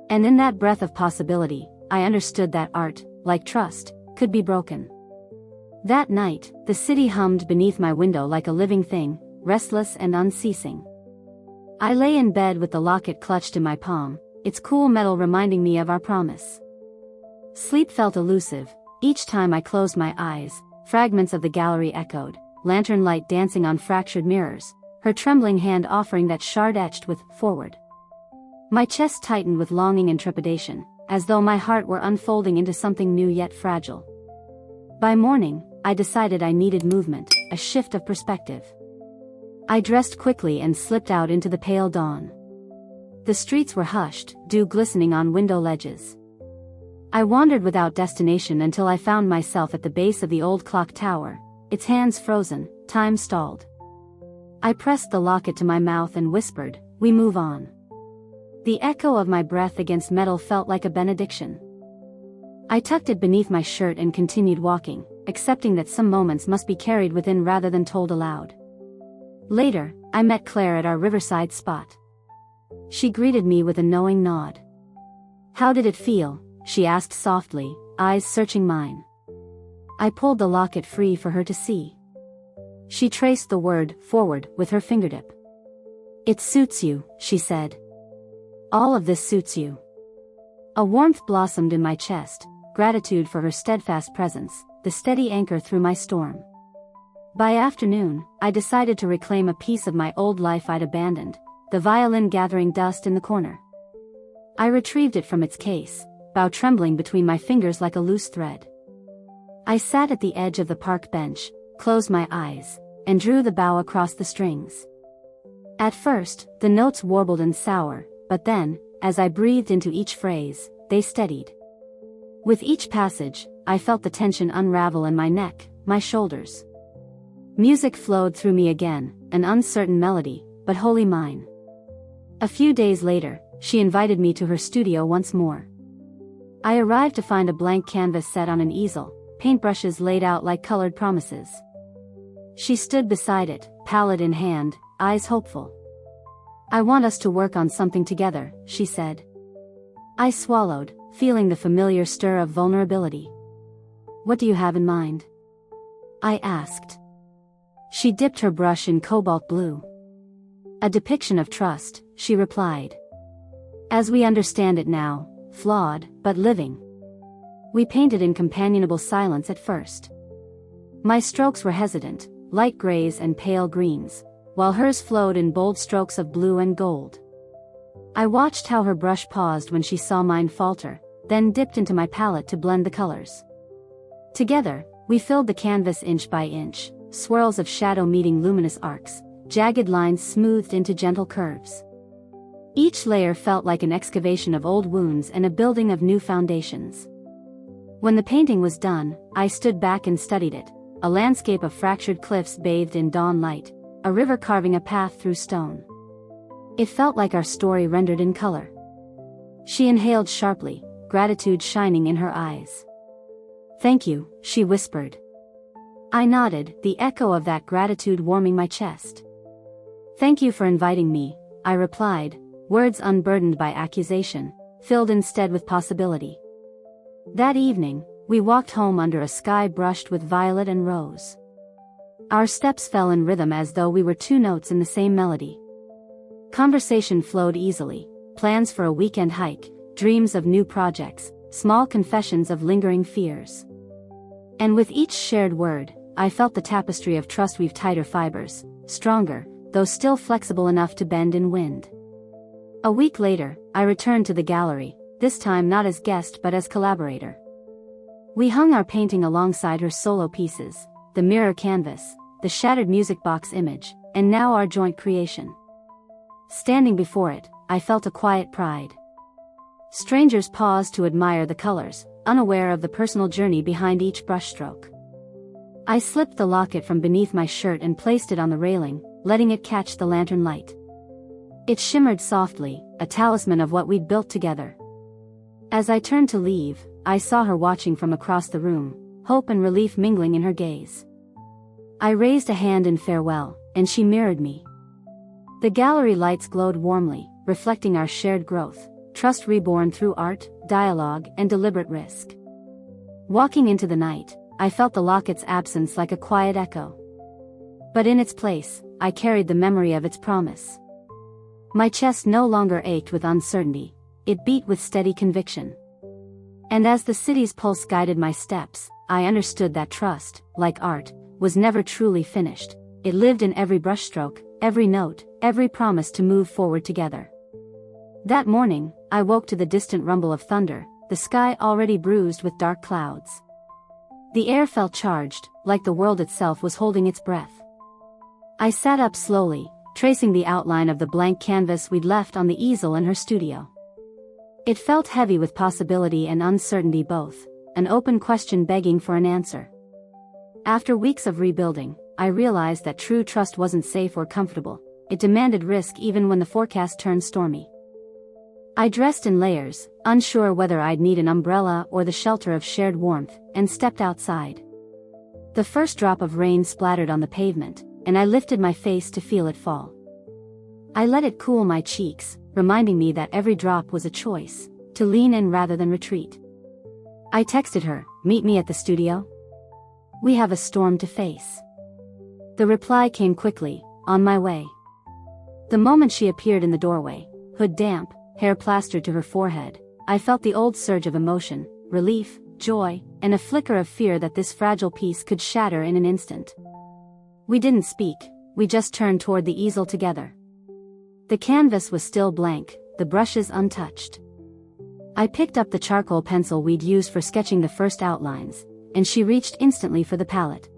And in that breath of possibility, I understood that art, like trust, could be broken. That night, the city hummed beneath my window like a living thing, restless and unceasing. I lay in bed with the locket clutched in my palm, its cool metal reminding me of our promise. Sleep felt elusive. Each time I closed my eyes, fragments of the gallery echoed, lantern light dancing on fractured mirrors, her trembling hand offering that shard etched with forward. My chest tightened with longing and trepidation, as though my heart were unfolding into something new yet fragile. By morning, I decided I needed movement, a shift of perspective. I dressed quickly and slipped out into the pale dawn. The streets were hushed, dew glistening on window ledges. I wandered without destination until I found myself at the base of the old clock tower, its hands frozen, time stalled. I pressed the locket to my mouth and whispered, "We move on." The echo of my breath against metal felt like a benediction. I tucked it beneath my shirt and continued walking, accepting that some moments must be carried within rather than told aloud. Later, I met Claire at our riverside spot. She greeted me with a knowing nod. "How did it feel?" she asked softly, eyes searching mine. I pulled the locket free for her to see. She traced the word, forward, with her fingertip. "It suits you," she said. "All of this suits you." A warmth blossomed in my chest, gratitude for her steadfast presence, the steady anchor through my storm. By afternoon, I decided to reclaim a piece of my old life I'd abandoned, the violin gathering dust in the corner. I retrieved it from its case, bow trembling between my fingers like a loose thread. I sat at the edge of the park bench, closed my eyes, and drew the bow across the strings. At first, the notes warbled and sour, but then, as I breathed into each phrase, they steadied. With each passage, I felt the tension unravel in my neck, my shoulders. Music flowed through me again, an uncertain melody, but wholly mine. A few days later, she invited me to her studio once more. I arrived to find a blank canvas set on an easel, paintbrushes laid out like colored promises. She stood beside it, palette in hand, eyes hopeful. "I want us to work on something together," she said. I swallowed, feeling the familiar stir of vulnerability. "What do you have in mind?" I asked. She dipped her brush in cobalt blue. "A depiction of trust," she replied. "As we understand it now, flawed, but living. We painted in companionable silence at first. My strokes were hesitant, light grays and pale greens, while hers flowed in bold strokes of blue and gold. I watched how her brush paused when she saw mine falter, then dipped into my palette to blend the colors. Together, we filled the canvas inch by inch, swirls of shadow meeting luminous arcs, jagged lines smoothed into gentle curves. Each layer felt like an excavation of old wounds and a building of new foundations. When the painting was done, I stood back and studied it, a landscape of fractured cliffs bathed in dawn light, a river carving a path through stone. It felt like our story rendered in color. She inhaled sharply, gratitude shining in her eyes. "Thank you," she whispered. I nodded, the echo of that gratitude warming my chest. "Thank you for inviting me," I replied, words unburdened by accusation, filled instead with possibility. That evening, we walked home under a sky brushed with violet and rose. Our steps fell in rhythm as though we were two notes in the same melody. Conversation flowed easily, plans for a weekend hike, dreams of new projects, small confessions of lingering fears. And with each shared word, I felt the tapestry of trust weave tighter fibers, stronger, though still flexible enough to bend in wind. A week later, I returned to the gallery, this time not as guest but as collaborator. We hung our painting alongside her solo pieces, the mirror canvas, the shattered music box image, and now our joint creation. Standing before it, I felt a quiet pride. Strangers paused to admire the colors, unaware of the personal journey behind each brushstroke. I slipped the locket from beneath my shirt and placed it on the railing, letting it catch the lantern light. It shimmered softly, a talisman of what we'd built together. As I turned to leave, I saw her watching from across the room, hope and relief mingling in her gaze. I raised a hand in farewell, and she mirrored me. The gallery lights glowed warmly, reflecting our shared growth, trust reborn through art, dialogue, and deliberate risk. Walking into the night, I felt the locket's absence like a quiet echo. But in its place, I carried the memory of its promise. My chest no longer ached with uncertainty, it beat with steady conviction. And as the city's pulse guided my steps, I understood that trust, like art, was never truly finished. It lived in every brushstroke, every note, every promise to move forward together. That morning, I woke to the distant rumble of thunder, the sky already bruised with dark clouds. The air felt charged, like the world itself was holding its breath. I sat up slowly, tracing the outline of the blank canvas we'd left on the easel in her studio. It felt heavy with possibility and uncertainty both, an open question begging for an answer. After weeks of rebuilding, I realized that true trust wasn't safe or comfortable. It demanded risk even when the forecast turned stormy. I dressed in layers, unsure whether I'd need an umbrella or the shelter of shared warmth, and stepped outside. The first drop of rain splattered on the pavement, and I lifted my face to feel it fall. I let it cool my cheeks, reminding me that every drop was a choice, to lean in rather than retreat. I texted her, "Meet me at the studio? We have a storm to face." The reply came quickly, "On my way." The moment she appeared in the doorway, hood damp, hair plastered to her forehead, I felt the old surge of emotion, relief, joy, and a flicker of fear that this fragile piece could shatter in an instant. We didn't speak, we just turned toward the easel together. The canvas was still blank, the brushes untouched. I picked up the charcoal pencil we'd used for sketching the first outlines, and she reached instantly for the palette.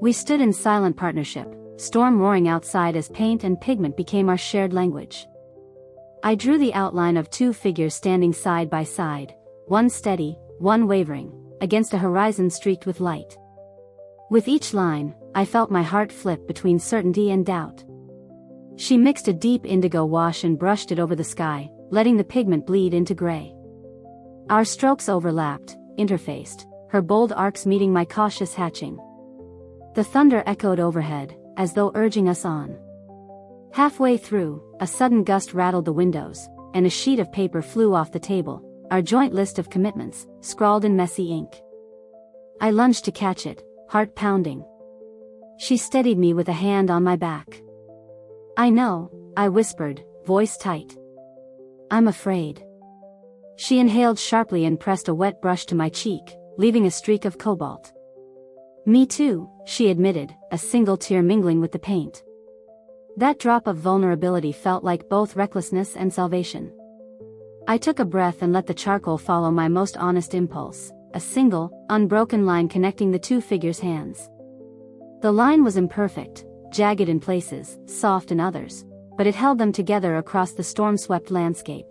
We stood in silent partnership, storm roaring outside as paint and pigment became our shared language. I drew the outline of two figures standing side by side, one steady, one wavering, against a horizon streaked with light. With each line, I felt my heart flip between certainty and doubt. She mixed a deep indigo wash and brushed it over the sky, letting the pigment bleed into gray. Our strokes overlapped, interfaced, her bold arcs meeting my cautious hatching. The thunder echoed overhead, as though urging us on. Halfway through, a sudden gust rattled the windows, and a sheet of paper flew off the table, our joint list of commitments, scrawled in messy ink. I lunged to catch it, heart pounding. She steadied me with a hand on my back. "I know," I whispered, voice tight. "I'm afraid." She inhaled sharply and pressed a wet brush to my cheek, leaving a streak of cobalt. Me too, she admitted, a single tear mingling with the paint. That drop of vulnerability felt like both recklessness and salvation. I took a breath and let the charcoal follow my most honest impulse, a single, unbroken line connecting the two figures' hands. The line was imperfect, jagged in places, soft in others, but it held them together across the storm-swept landscape.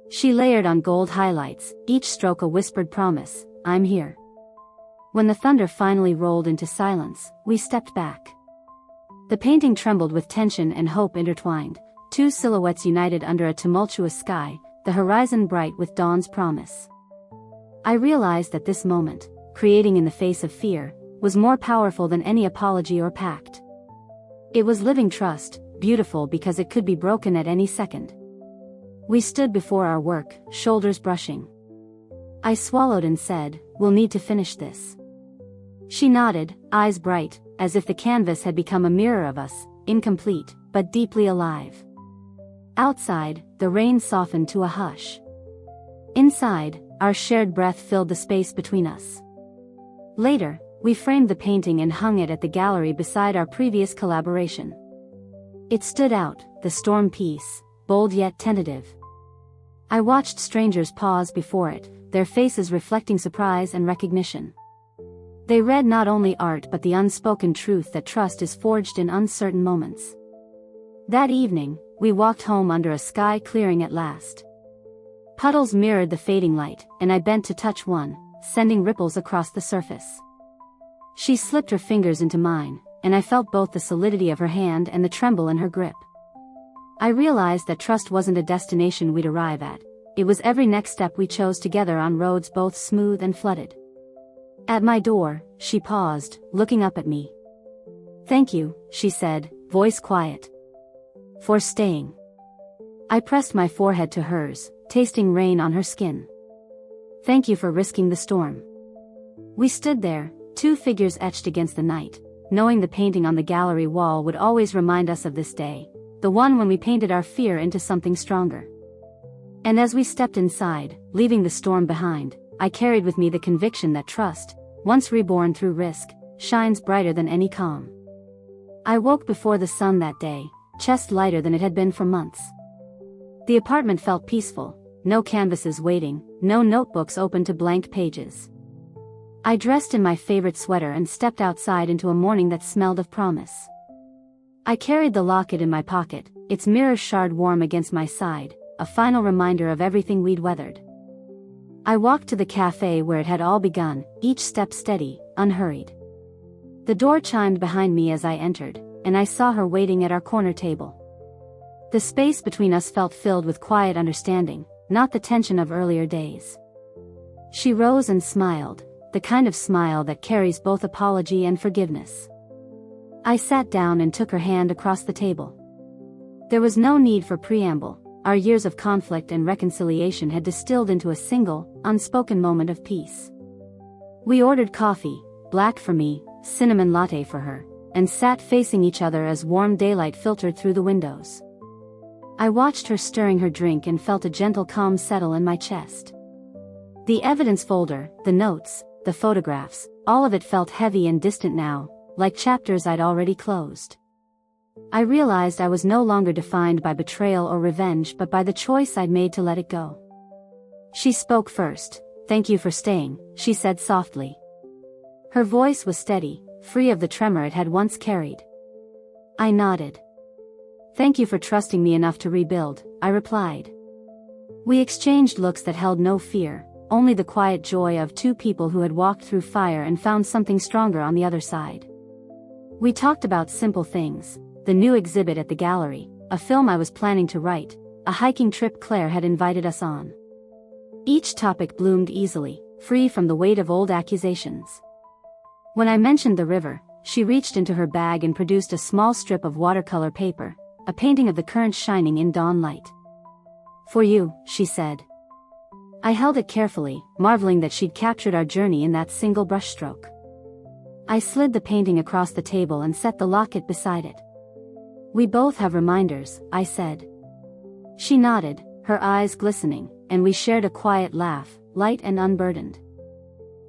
She layered on gold highlights, each stroke a whispered promise, I'm here. When the thunder finally rolled into silence, we stepped back. The painting trembled with tension and hope intertwined, two silhouettes united under a tumultuous sky, the horizon bright with dawn's promise. I realized that this moment, creating in the face of fear, was more powerful than any apology or pact. It was living trust, beautiful because it could be broken at any second. We stood before our work, shoulders brushing. I swallowed and said, we'll need to finish this. She nodded, eyes bright, as if the canvas had become a mirror of us, incomplete, but deeply alive. Outside, the rain softened to a hush. Inside, our shared breath filled the space between us. Later, we framed the painting and hung it at the gallery beside our previous collaboration. It stood out, the storm piece, bold yet tentative. I watched strangers pause before it, their faces reflecting surprise and recognition. They read not only art but the unspoken truth that trust is forged in uncertain moments. That evening, we walked home under a sky clearing at last. Puddles mirrored the fading light, and I bent to touch one, sending ripples across the surface. She slipped her fingers into mine, and I felt both the solidity of her hand and the tremble in her grip. I realized that trust wasn't a destination we'd arrive at, it was every next step we chose together on roads both smooth and flooded. At my door, she paused, looking up at me. Thank you, she said, voice quiet. For staying. I pressed my forehead to hers, tasting rain on her skin. Thank you for risking the storm. We stood there, two figures etched against the night, knowing the painting on the gallery wall would always remind us of this day, the one when we painted our fear into something stronger. And as we stepped inside, leaving the storm behind, I carried with me the conviction that trust, once reborn through risk, shines brighter than any calm. I woke before the sun that day, chest lighter than it had been for months. The apartment felt peaceful, no canvases waiting, no notebooks open to blank pages. I dressed in my favorite sweater and stepped outside into a morning that smelled of promise. I carried the locket in my pocket, its mirror shard warm against my side, a final reminder of everything we'd weathered. I walked to the cafe where it had all begun, each step steady, unhurried. The door chimed behind me as I entered, and I saw her waiting at our corner table. The space between us felt filled with quiet understanding, not the tension of earlier days. She rose and smiled, the kind of smile that carries both apology and forgiveness. I sat down and took her hand across the table. There was no need for preamble, our years of conflict and reconciliation had distilled into a single, unspoken moment of peace. We ordered coffee, black for me, cinnamon latte for her, and sat facing each other as warm daylight filtered through the windows. I watched her stirring her drink and felt a gentle calm settle in my chest. The evidence folder, the notes, the photographs, all of it felt heavy and distant now, like chapters I'd already closed. I realized I was no longer defined by betrayal or revenge but by the choice I'd made to let it go. She spoke first. Thank you for staying, she said softly. Her voice was steady, free of the tremor it had once carried. I nodded. Thank you for trusting me enough to rebuild, I replied. We exchanged looks that held no fear, only the quiet joy of two people who had walked through fire and found something stronger on the other side. We talked about simple things, the new exhibit at the gallery, a film I was planning to write, a hiking trip Claire had invited us on. Each topic bloomed easily, free from the weight of old accusations. When I mentioned the river, she reached into her bag and produced a small strip of watercolor paper, a painting of the current shining in dawn light. For you, she said. I held it carefully, marveling that she'd captured our journey in that single brushstroke. I slid the painting across the table and set the locket beside it. We both have reminders, I said. She nodded, her eyes glistening, and we shared a quiet laugh, light and unburdened.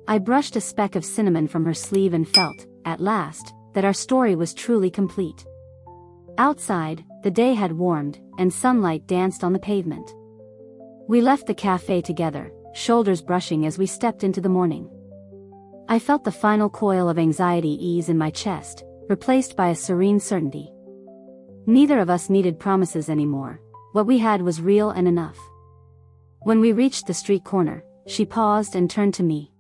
I brushed a speck of cinnamon from her sleeve and felt, at last, that our story was truly complete. Outside, the day had warmed, and sunlight danced on the pavement. We left the cafe together, shoulders brushing as we stepped into the morning. I felt the final coil of anxiety ease in my chest, replaced by a serene certainty. Neither of us needed promises anymore. What we had was real and enough. When we reached the street corner, she paused and turned to me.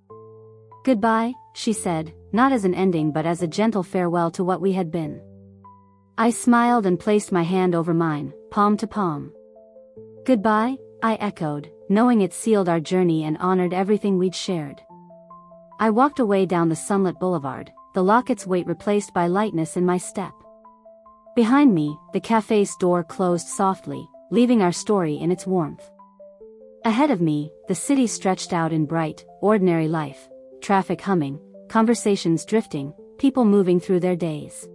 "Goodbye," she said, not as an ending but as a gentle farewell to what we had been. I smiled and placed my hand over mine, palm to palm. "Goodbye," I echoed, knowing it sealed our journey and honored everything we'd shared. I walked away down the sunlit boulevard, the locket's weight replaced by lightness in my step. Behind me, the cafe's door closed softly, leaving our story in its warmth. Ahead of me, the city stretched out in bright, ordinary life, traffic humming, conversations drifting, people moving through their days.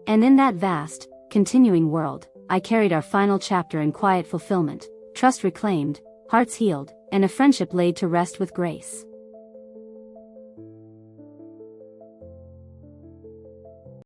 And in that vast, continuing world, I carried our final chapter in quiet fulfillment, trust reclaimed, hearts healed, and a friendship laid to rest with grace.